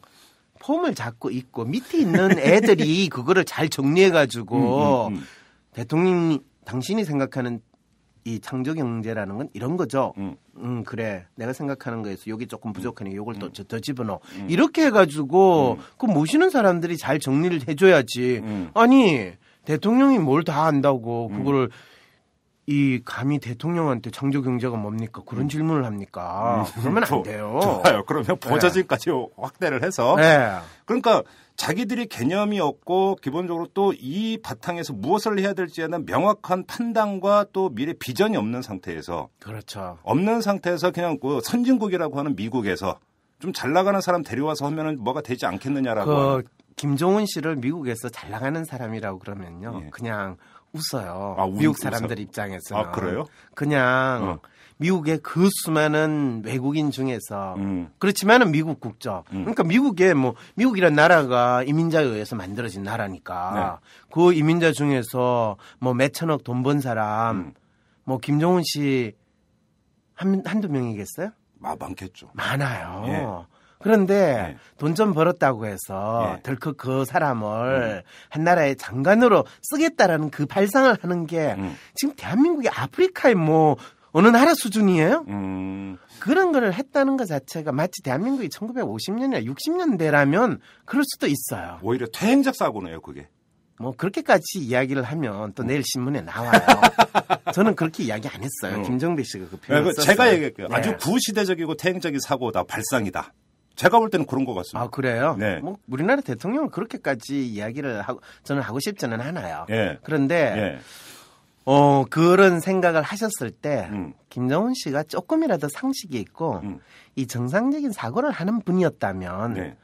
폼을 잡고 있고 밑에 있는 애들이 그거를 잘 정리해가지고 대통령이 당신이 생각하는 이 창조 경제라는 건 이런 거죠. 그래. 내가 생각하는 거에서 여기 조금 부족하니 요걸 또 더 집어넣어. 이렇게 해가지고 그 모시는 사람들이 잘 정리를 해줘야지. 아니 대통령이 뭘 다 안다고 그거를 감히 대통령한테 창조 경제가 뭡니까? 그런 질문을 합니까? 그러면 안 돼요. 좋아요. 그러면 보좌진까지 확대를 해서. 그러니까 자기들이 개념이 없고 기본적으로 또 이 바탕에서 무엇을 해야 될지에는 명확한 판단과 또 미래 비전이 없는 상태에서. 그렇죠. 없는 상태에서 그냥 그 선진국이라고 하는 미국에서 좀 잘 나가는 사람 데려와서 하면은 뭐가 되지 않겠느냐라고. 김종은 씨를 미국에서 잘 나가는 사람이라고 그러면요. 그냥 웃어요. 미국 사람들 입장에서는. 그래요? 그냥 미국의 그 수많은 외국인 중에서 그렇지만은 미국 국적. 그러니까 미국이란 나라가 이민자에 의해서 만들어진 나라니까 그 이민자 중에서 뭐 몇천억 돈 번 사람 김종은 씨 한두 명이겠어요? 많겠죠. 많아요. 그런데 돈 좀 벌었다고 해서 덜컥 그 사람을 한 나라의 장관으로 쓰겠다라는 그 발상을 하는 게 지금 대한민국이 아프리카의 어느 나라 수준이에요? 그런 걸 했다는 것 자체가 마치 대한민국이 1950년이나 60년대라면 그럴 수도 있어요. 오히려 퇴행적 사고네요, 그게. 그렇게까지 이야기를 하면 또 내일 신문에 나와요. 저는 그렇게 이야기 안 했어요. 김정배 씨가 그 표현을 썼어요. 제가 얘기할게요. 아주 구시대적이고 퇴행적인 사고다, 발상이다. 제가 볼 때는 그런 것 같습니다. 그래요? 우리나라 대통령은 그렇게까지 이야기를 저는 하고 싶지는 않아요. 그런데 그런 생각을 하셨을 때 김정은 씨가 조금이라도 상식이 있고 이 정상적인 사고를 하는 분이었다면 네.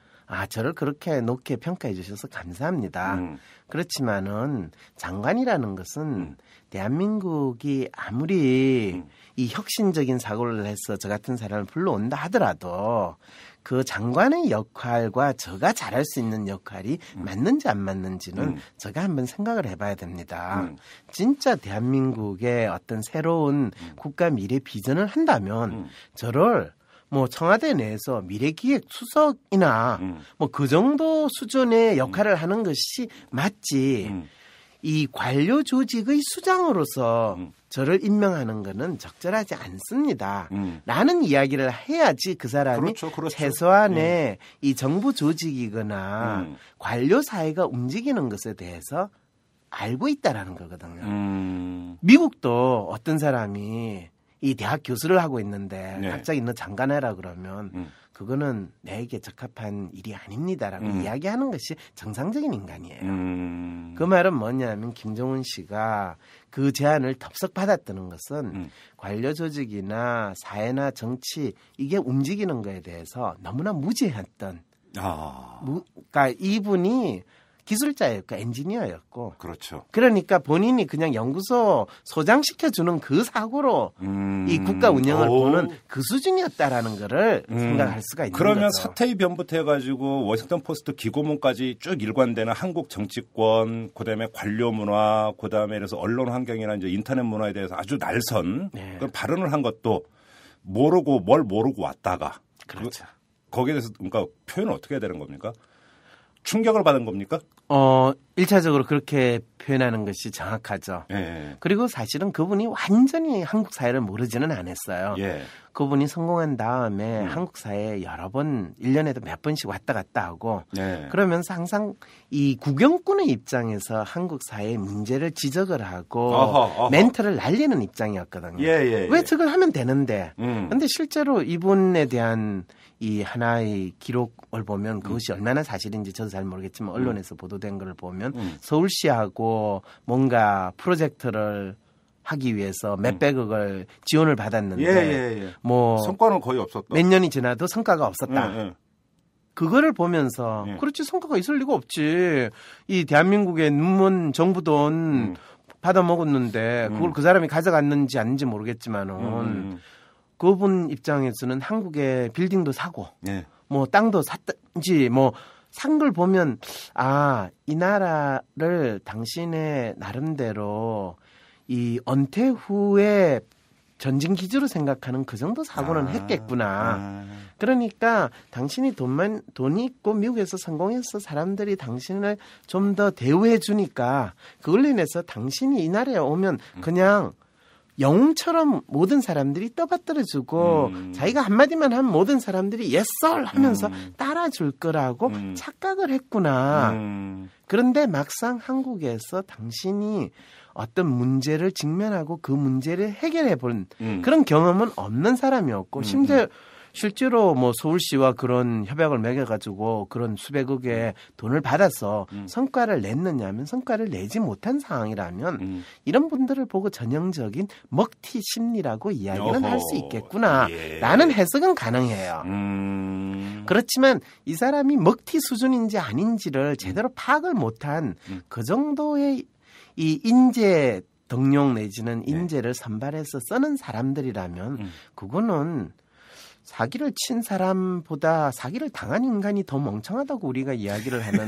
저를 그렇게 높게 평가해 주셔서 감사합니다. 그렇지만은 장관이라는 것은 대한민국이 아무리 이 혁신적인 사고를 해서 저 같은 사람을 불러온다 하더라도 그 장관의 역할과 제가 잘할 수 있는 역할이 맞는지 안 맞는지는 제가 한번 생각을 해봐야 됩니다. 진짜 대한민국의 어떤 새로운 국가 미래 비전을 한다면 저를 뭐 청와대 내에서 미래기획 수석이나 뭐 그 정도 수준의 역할을 하는 것이 맞지. 이 관료 조직의 수장으로서 저를 임명하는 것은 적절하지 않습니다. 라는 이야기를 해야지 그 사람이 그렇죠. 최소한의 이 정부 조직이거나 관료 사회가 움직이는 것에 대해서 알고 있다라는 거거든요. 미국도 어떤 사람이 이 대학 교수를 하고 있는데 네. 갑자기 너 장관해라 그러면 그거는 내게 적합한 일이 아닙니다라고 이야기하는 것이 정상적인 인간이에요. 그 말은 뭐냐면 김정은 씨가 그 제안을 덥석 받았다는 것은 관료 조직이나 사회나 정치 이게 움직이는 거에 대해서 너무나 무지했던 그러니까 이분이 기술자였고 엔지니어였고 그렇죠. 그러니까 본인이 그냥 연구소 소장시켜주는 그 사고로 이 국가 운영을 보는 그 수준이었다라는 거를 생각할 수가 있는 그러면 거죠. 사태의 변부터 해가지고 워싱턴 포스트 기고문까지 쭉 일관되는 한국 정치권, 그다음에 관료 문화, 그다음에 그래서 언론 환경이나 이제 인터넷 문화에 대해서 아주 날선 그런 발언을 한 것도 모르고 뭘 모르고 왔다가 그렇죠. 거기에 대해서 그러니까 표현을 어떻게 해야 되는 겁니까? 충격을 받은 겁니까? 1차적으로 그렇게 표현하는 것이 정확하죠. 예. 그리고 사실은 그분이 완전히 한국 사회를 모르지는 않았어요. 예. 그분이 성공한 다음에 한국 사회에 여러 번 1년에도 몇 번씩 왔다 갔다 하고 그러면서 항상 이 구경꾼의 입장에서 한국 사회의 문제를 지적을 하고 멘트를 날리는 입장이었거든요. 왜 저걸 하면 되는데. 근데 실제로 이분에 대한 이 하나의 기록을 보면 그것이 얼마나 사실인지 저도 잘 모르겠지만 언론에서 보도된 걸 보면 서울시하고 뭔가 프로젝트를 하기 위해서 몇백억을 지원을 받았는데 뭐 성과는 거의 없었다. 몇 년이 지나도 성과가 없었다. 그거를 보면서 그렇지 성과가 있을 리가 없지. 이 대한민국의 눈먼 정부 돈 받아 먹었는데 그걸 그 사람이 가져갔는지 아닌지 모르겠지만은 그분 입장에서는 한국의 빌딩도 사고 뭐 땅도 샀든지 뭐 산 걸 보면 이 나라를 당신의 나름대로 이 은퇴 후에 전진 기지로 생각하는 그 정도 사고는 했겠구나. 그러니까 당신이 돈이 있고 미국에서 성공해서 사람들이 당신을 좀 더 대우해 주니까 그걸로 인해서 당신이 이 나라에 오면 그냥 영웅처럼 모든 사람들이 떠받들어주고 자기가 한마디만 하면 모든 사람들이 yes sir 하면서 따라줄 거라고 착각을 했구나. 그런데 막상 한국에서 당신이 어떤 문제를 직면하고 그 문제를 해결해 본 그런 경험은 없는 사람이었고 심지어 실제로 뭐 서울시와 그런 협약을 맺어가지고 그런 수백억의 돈을 받아서 성과를 냈느냐면 성과를 내지 못한 상황이라면 이런 분들을 보고 전형적인 먹튀 심리라고 이야기는 할 수 있겠구나 라는 해석은 가능해요. 그렇지만 이 사람이 먹튀 수준인지 아닌지를 제대로 파악을 못한 그 정도의 이 인재 등용 내지는 인재를 선발해서 쓰는 사람들이라면 그거는 사기를 친 사람보다 사기를 당한 인간이 더 멍청하다고 우리가 이야기를 하는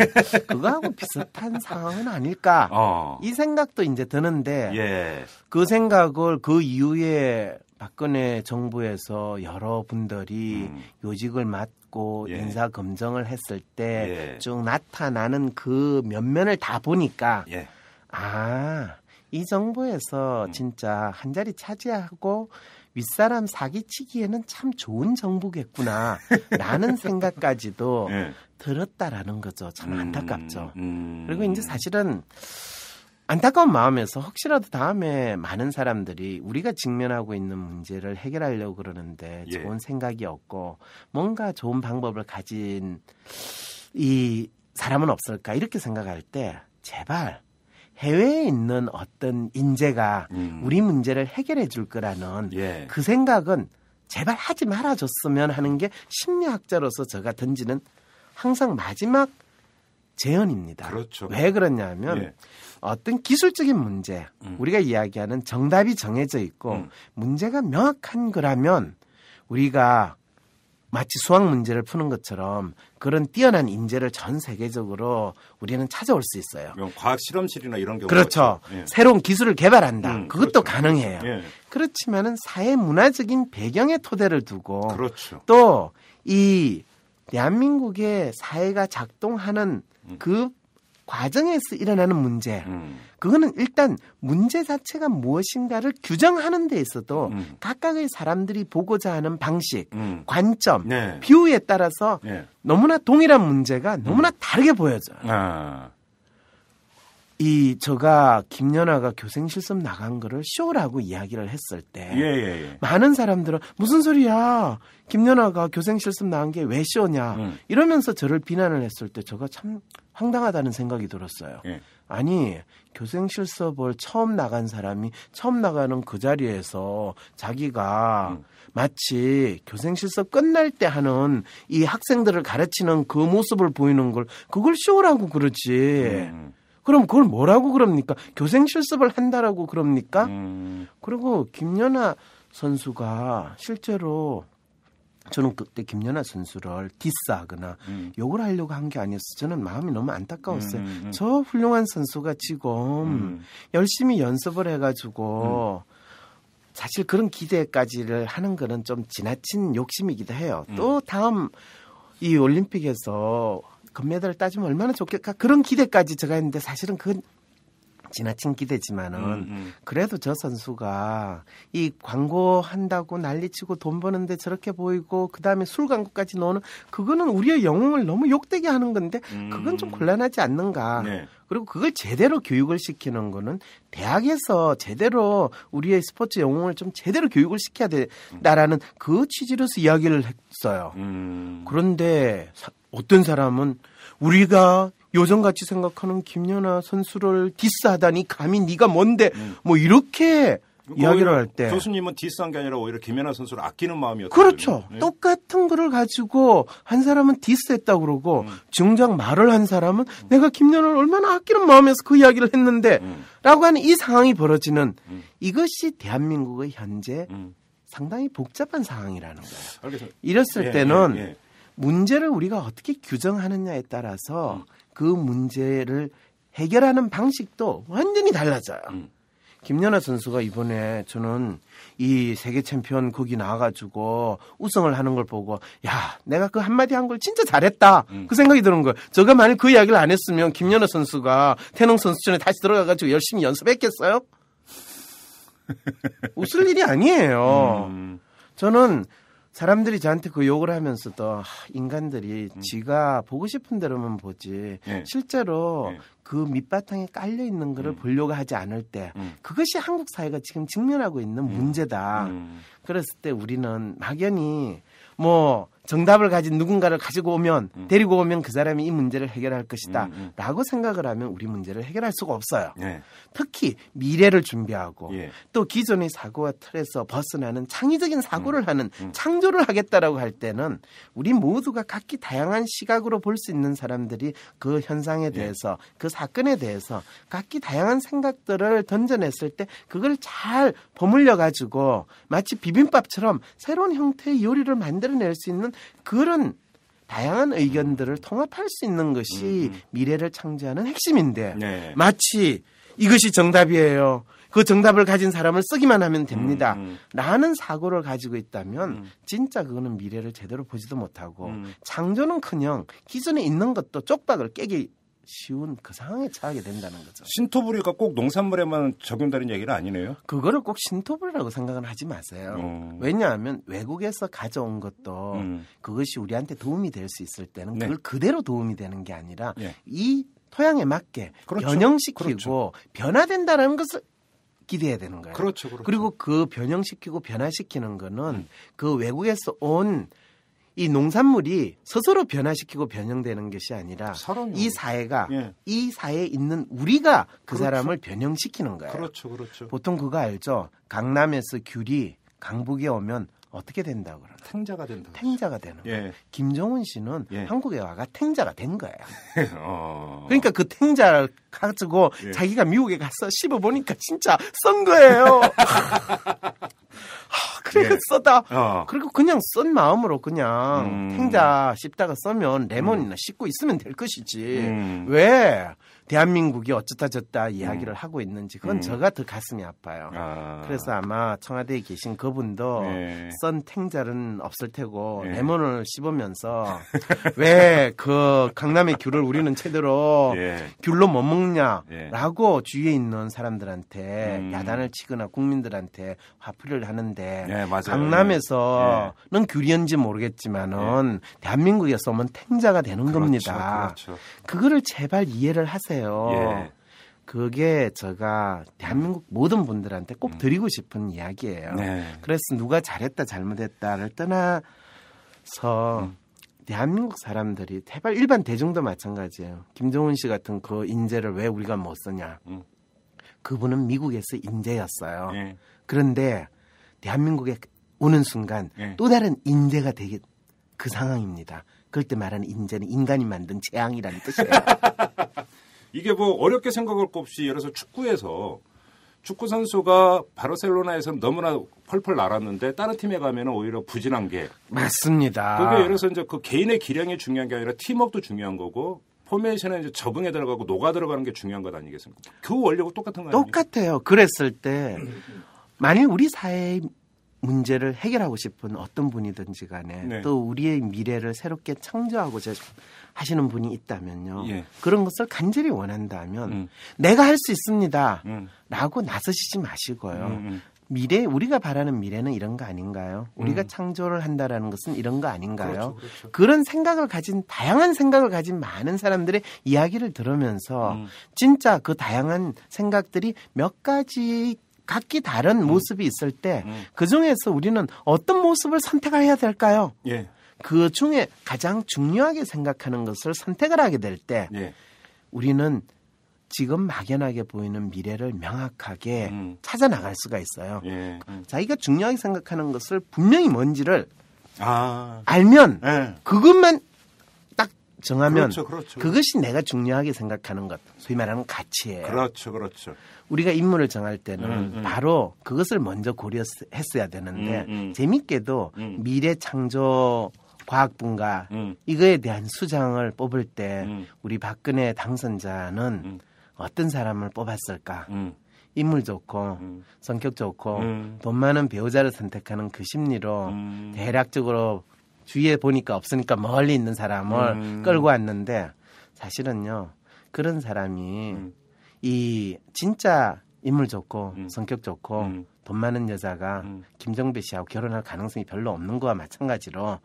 그거하고 비슷한 상황은 아닐까 이 생각도 이제 드는데 그 생각을 그 이후에 박근혜 정부에서 여러분들이 요직을 맡고 인사 검증을 했을 때 쭉 나타나는 그 면면을 다 보니까 이 정부에서 진짜 한 자리 차지하고 윗사람 사기치기에는 참 좋은 정부겠구나 라는 생각까지도 들었다라는 거죠. 참 안타깝죠. 그리고 이제 사실은 안타까운 마음에서 혹시라도 다음에 많은 사람들이 우리가 직면하고 있는 문제를 해결하려고 그러는데 좋은 생각이 없고 뭔가 좋은 방법을 가진 이 사람은 없을까 이렇게 생각할 때 제발 해외에 있는 어떤 인재가 우리 문제를 해결해 줄 거라는 예. 그 생각은 제발 하지 말아줬으면 하는 게 심리학자로서 제가 던지는 항상 마지막 제언입니다. 그렇죠. 왜 그러냐면 예. 어떤 기술적인 문제, 우리가 이야기하는 정답이 정해져 있고 문제가 명확한 거라면 우리가 마치 수학 문제를 푸는 것처럼 그런 뛰어난 인재를 전 세계적으로 우리는 찾아올 수 있어요. 과학 실험실이나 이런 경우 그렇죠. 예. 새로운 기술을 개발한다. 그것도 그렇죠. 가능해요. 예. 그렇지만은 사회 문화적인 배경의 토대를 두고 그렇죠. 또 이 대한민국의 사회가 작동하는 그 과정에서 일어나는 문제, 그거는 일단 문제 자체가 무엇인가를 규정하는 데 있어도 각각의 사람들이 보고자 하는 방식, 관점, 네. 뷰에 따라서 네. 너무나 동일한 문제가 너무나 다르게 보여져요. 아. 제가 김연아가 교생 실습 나간 거를 쇼라고 이야기를 했을 때 예. 많은 사람들은 무슨 소리야? 김연아가 교생 실습 나간 게 왜 쇼냐? 이러면서 저를 비난을 했을 때 제가 참 황당하다는 생각이 들었어요. 예. 아니 교생 실습을 처음 나간 사람이 처음 나가는 그 자리에서 자기가 마치 교생 실습 끝날 때 하는 이 학생들을 가르치는 그 모습을 보이는 걸 그걸 쇼라고 그러지. 그럼 그걸 뭐라고 그럽니까? 교생 실습을 한다라고 그럽니까? 그리고 김연아 선수가 실제로 저는 그때 김연아 선수를 디스하거나 욕을 하려고 한 게 아니었어요. 저는 마음이 너무 안타까웠어요. 저 훌륭한 선수가 지금 열심히 연습을 해가지고 사실 그런 기대까지를 하는 거는 좀 지나친 욕심이기도 해요. 또 다음 이 올림픽에서 금메달을 따주면 얼마나 좋겠까 그런 기대까지 제가 했는데 사실은 그건 지나친 기대지만은 그래도 저 선수가 이 광고 한다고 난리치고 돈 버는데 저렇게 보이고 그다음에 술 광고까지 넣는 그거는 우리의 영웅을 너무 욕되게 하는 건데 그건 좀 곤란하지 않는가. 네. 그리고 그걸 제대로 교육을 시키는 거는 대학에서 제대로 우리의 스포츠 영웅을 좀 제대로 교육을 시켜야 된다라는 그 취지로서 이야기를 했어요. 그런데 어떤 사람은 우리가 요정같이 생각하는 김연아 선수를 디스하다니 감히 네가 뭔데 뭐 이렇게 이야기를 할 때 교수님은 디스한 게 아니라 오히려 김연아 선수를 아끼는 마음이었죠. 그렇죠. 네? 똑같은 거를 가지고 한 사람은 디스했다고 그러고 정작 말을 한 사람은 내가 김연아를 얼마나 아끼는 마음에서 그 이야기를 했는데 라고 하는 이 상황이 벌어지는 이것이 대한민국의 현재 상당히 복잡한 상황이라는 거예요. 알겠습니다. 이랬을 때는 문제를 우리가 어떻게 규정하느냐에 따라서 그 문제를 해결하는 방식도 완전히 달라져요. 김연아 선수가 이번에 저는 이 세계 챔피언 거기 나와가지고 우승을 하는 걸 보고 야 내가 그 한마디 한 걸 진짜 잘했다 그 생각이 드는 거예요. 제가 만약 그 이야기를 안 했으면 김연아 선수가 태릉 선수촌에 다시 들어가가지고 열심히 연습했겠어요? 웃을 일이 아니에요. 저는 사람들이 저한테 그 욕을 하면서도 인간들이 지가 보고 싶은 대로만 보지 실제로 그 밑바탕에 깔려 있는 거를 보려고 하지 않을 때 그것이 한국 사회가 지금 직면하고 있는 문제다. 그랬을 때 우리는 막연히 뭐 정답을 가진 누군가를 가지고 오면 데리고 오면 그 사람이 이 문제를 해결할 것이다 라고 생각을 하면 우리 문제를 해결할 수가 없어요. 특히 미래를 준비하고 또 기존의 사고와 틀에서 벗어나는 창의적인 사고를 하는 창조를 하겠다라고 할 때는 우리 모두가 각기 다양한 시각으로 볼 수 있는 사람들이 그 현상에 대해서 그 사건에 대해서 각기 다양한 생각들을 던져냈을 때 그걸 잘 버물려 가지고 마치 비빔밥처럼 새로운 형태의 요리를 만들어낼 수 있는 그런 다양한 의견들을 통합할 수 있는 것이 미래를 창조하는 핵심인데 마치 이것이 정답이에요. 그 정답을 가진 사람을 쓰기만 하면 됩니다. 라는 사고를 가지고 있다면 진짜 그거는 미래를 제대로 보지도 못하고 창조는커녕 기존에 있는 것도 쪽박을 깨기 쉬운 그 상황에 처하게 된다는 거죠. 신토부리가 꼭 농산물에만 적용되는 얘기는 아니네요. 그거를 꼭 신토부리라고 생각은 하지 마세요. 왜냐하면 외국에서 가져온 것도 그것이 우리한테 도움이 될 수 있을 때는 그걸 그대로 도움이 되는 게 아니라 이 토양에 맞게 변형시키고 변화된다는 것을 기대해야 되는 거예요. 그렇죠. 그리고 그 변형시키고 변화시키는 거는 그 외국에서 온 이 농산물이 스스로 변화시키고 변형되는 것이 아니라 서로요. 이 사회가 예. 이 사회에 있는 우리가 그 그렇죠. 사람을 변형시키는 거예요. 그렇죠, 그렇죠. 보통 그거 알죠? 강남에서 귤이 강북에 오면 어떻게 된다고 그러나? 탱자가 된다. 탱자가 되는 거예요. 예. 김정은 씨는 예. 한국에 와가 탱자가 된 거예요. 어. 그러니까 그 탱자를 가지고 예. 자기가 미국에 가서 씹어보니까 진짜 썬 거예요. 그러니까 예. 써다. 그리고 그냥 썬 마음으로 그냥 탱자 씹다가 써면 레몬이나 씹고 있으면 될 것이지. 왜 대한민국이 어쩌다 저쩌다 이야기를 하고 있는지 그건 저가 더 가슴이 아파요. 그래서 아마 청와대에 계신 그분도 예. 썬 탱자는 없을 테고 예. 레몬을 씹으면서 왜 그 강남의 귤을 우리는 제대로 예. 귤로 못 먹냐라고 예. 주위에 있는 사람들한테 야단을 치거나 국민들한테 화풀이를 하는데 예, 맞아요. 강남에서는 귤이었는지 모르겠지만은 대한민국에서 오면 탱자가 되는 그렇죠, 겁니다. 그렇죠. 그거를 제발 이해를 하세요. 예. 그게 제가 대한민국 모든 분들한테 꼭 드리고 싶은 이야기예요. 네. 그래서 누가 잘했다 잘못했다를 떠나서 대한민국 사람들이 제발 일반 대중도 마찬가지예요. 김정은 씨 같은 그 인재를 왜 우리가 못 쓰냐. 그분은 미국에서 인재였어요. 예. 그런데 대한민국에 오는 순간 예. 또 다른 인재가 되게 그 상황입니다. 그럴 때 말하는 인재는 인간이 만든 재앙이라는 뜻이에요. 이게 뭐 어렵게 생각할 거 없이 예를 들어서 축구에서 축구 선수가 바르셀로나에서는 너무나 펄펄 날았는데 다른 팀에 가면은 오히려 부진한 게 맞습니다. 그게 예를 들어서 이제 그 개인의 기량이 중요한 게 아니라 팀워크도 중요한 거고 포메이션에 이제 적응해 들어가고 녹아 들어가는 게 중요한 것 아니겠습니까? 그 원리가 똑같은 거 아니에요? 똑같아요. 그랬을 때 만일 우리 사회의 문제를 해결하고 싶은 어떤 분이든지 간에 네. 또 우리의 미래를 새롭게 창조하고자 하시는 분이 있다면요. 예. 그런 것을 간절히 원한다면 내가 할 수 있습니다. 라고 나서시지 마시고요. 미래 우리가 바라는 미래는 이런 거 아닌가요? 우리가 창조를 한다라는 것은 이런 거 아닌가요? 그렇죠, 그렇죠. 그런 생각을 가진 다양한 생각을 가진 많은 사람들의 이야기를 들으면서 진짜 그 다양한 생각들이 몇 가지 각기 다른 모습이 있을 때 그중에서 우리는 어떤 모습을 선택해야 될까요? 예. 그 중에 가장 중요하게 생각하는 것을 선택을 하게 될 때 예. 우리는 지금 막연하게 보이는 미래를 명확하게 찾아 나갈 수가 있어요. 예. 자기가 중요하게 생각하는 것을 분명히 뭔지를 아. 알면 예. 그것만 딱 정하면 그렇죠, 그렇죠. 그것이 내가 중요하게 생각하는 것, 소위 말하는 가치예요. 그렇죠, 그렇죠. 우리가 인물을 정할 때는 바로 그것을 먼저 고려했어야 되는데 재밌게도 미래 창조 과학분과 이거에 대한 수장을 뽑을 때 우리 박근혜 당선자는 어떤 사람을 뽑았을까? 인물 좋고 성격 좋고 돈 많은 배우자를 선택하는 그 심리로 대략적으로 주위에 보니까 없으니까 멀리 있는 사람을 끌고 왔는데 사실은요 그런 사람이 이 진짜 인물 좋고 성격 좋고 돈 많은 여자가 김정배 씨하고 결혼할 가능성이 별로 없는 거와 마찬가지로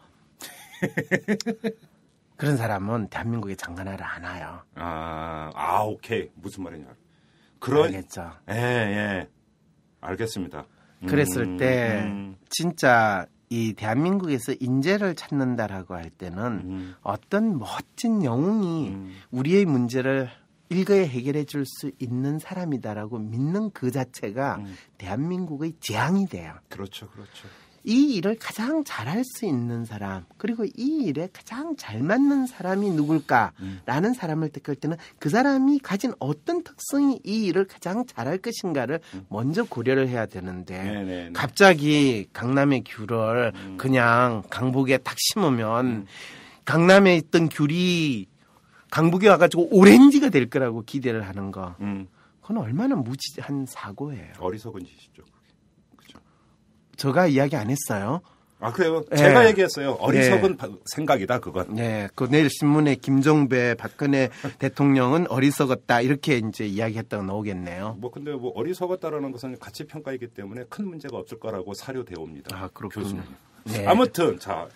그런 사람은 대한민국에 장관하러 안 와요. 오케이. 무슨 말인지 알겠죠. 예. 알겠습니다. 그랬을 때 진짜 이 대한민국에서 인재를 찾는다라고 할 때는 어떤 멋진 영웅이 우리의 문제를 일거에 해결해 줄 수 있는 사람이다라고 믿는 그 자체가 대한민국의 재앙이 돼요. 그렇죠, 그렇죠. 이 일을 가장 잘할 수 있는 사람 그리고 이 일에 가장 잘 맞는 사람이 누굴까라는 사람을 택할 때는 그 사람이 가진 어떤 특성이 이 일을 가장 잘할 것인가를 먼저 고려를 해야 되는데 네네네. 갑자기 강남의 귤을 그냥 강북에 딱 심으면 강남에 있던 귤이 강북에 와가지고 오렌지가 될 거라고 기대를 하는 거 그건 얼마나 무지한 사고예요. 어리석은 짓이죠. 제가 이야기 안 했어요. 그래요? 네. 제가 얘기했어요. 어리석은 생각이다, 그건. 네. 그 내일 신문에 김종배 박근혜 대통령은 어리석었다. 이렇게 이제 이야기했다가 나오겠네요. 근데 어리석었다라는 것은 가치 평가이기 때문에 큰 문제가 없을 거라고 사료되어 옵니다. 그렇군요. 네. 아무튼, 자,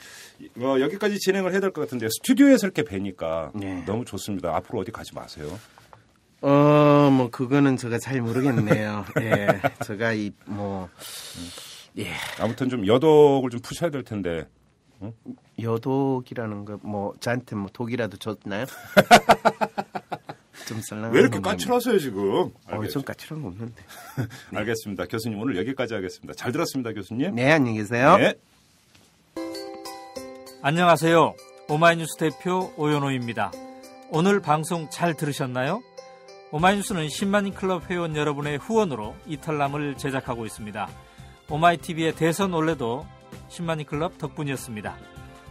여기까지 진행을 해야 될 것 같은데, 스튜디오에서 이렇게 뵈니까 너무 좋습니다. 앞으로 어디 가지 마세요. 그거는 제가 잘 모르겠네요. 예. 제가 예. 아무튼 좀 여독을 좀 푸셔야 될 텐데 여독이라는 거 뭐 저한테 뭐 독이라도 줬나요? 좀 썰렁한. 왜 이렇게 까칠하세요 지금? 좀 까칠한 거 없는데. 네. 알겠습니다. 교수님 오늘 여기까지 하겠습니다. 잘 들었습니다, 교수님. 네, 안녕히 계세요. 네. 안녕하세요. 오마이뉴스 대표 오연호입니다. 오늘 방송 잘 들으셨나요? 오마이뉴스는 10만인 클럽 회원 여러분의 후원으로 이탈남을 제작하고 있습니다. 오마이TV의 대선 올레도 10만인 클럽 덕분이었습니다.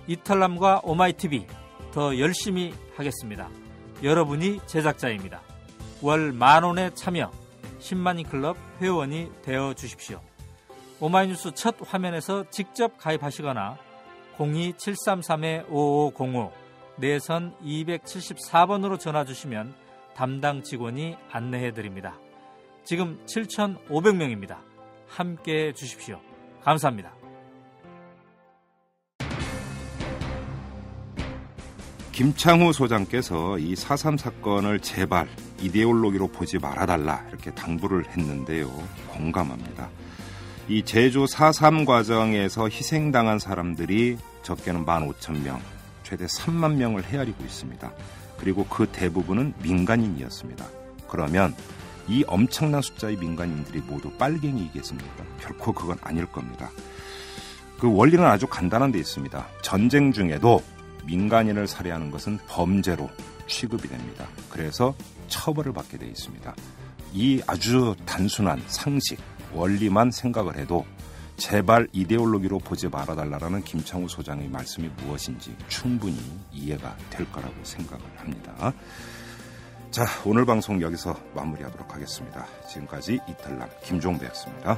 이탈남과 오마이TV 더 열심히 하겠습니다. 여러분이 제작자입니다. 월 10,000원에 참여 10만인 클럽 회원이 되어 주십시오. 오마이뉴스 첫 화면에서 직접 가입하시거나 02-733-5505 내선 274번으로 전화 주시면 담당 직원이 안내해 드립니다. 지금 7,500명입니다. 함께해 주십시오. 감사합니다. 김창후 소장께서 이 4.3 사건을 제발 이데올로기로 보지 말아달라 이렇게 당부를 했는데요. 공감합니다. 이 제주 4.3 과정에서 희생당한 사람들이 적게는 15,000명, 최대 3만 명을 헤아리고 있습니다. 그리고 그 대부분은 민간인이었습니다. 그러면 이 엄청난 숫자의 민간인들이 모두 빨갱이이겠습니까? 결코 그건 아닐 겁니다. 그 원리는 아주 간단한 데 있습니다. 전쟁 중에도 민간인을 살해하는 것은 범죄로 취급이 됩니다. 그래서 처벌을 받게 돼 있습니다. 이 아주 단순한 상식, 원리만 생각을 해도 제발 이데올로기로 보지 말아달라는 김창후 소장의 말씀이 무엇인지 충분히 이해가 될 거라고 생각을 합니다. 자, 오늘 방송 여기서 마무리하도록 하겠습니다. 지금까지 이탈남 김종배였습니다.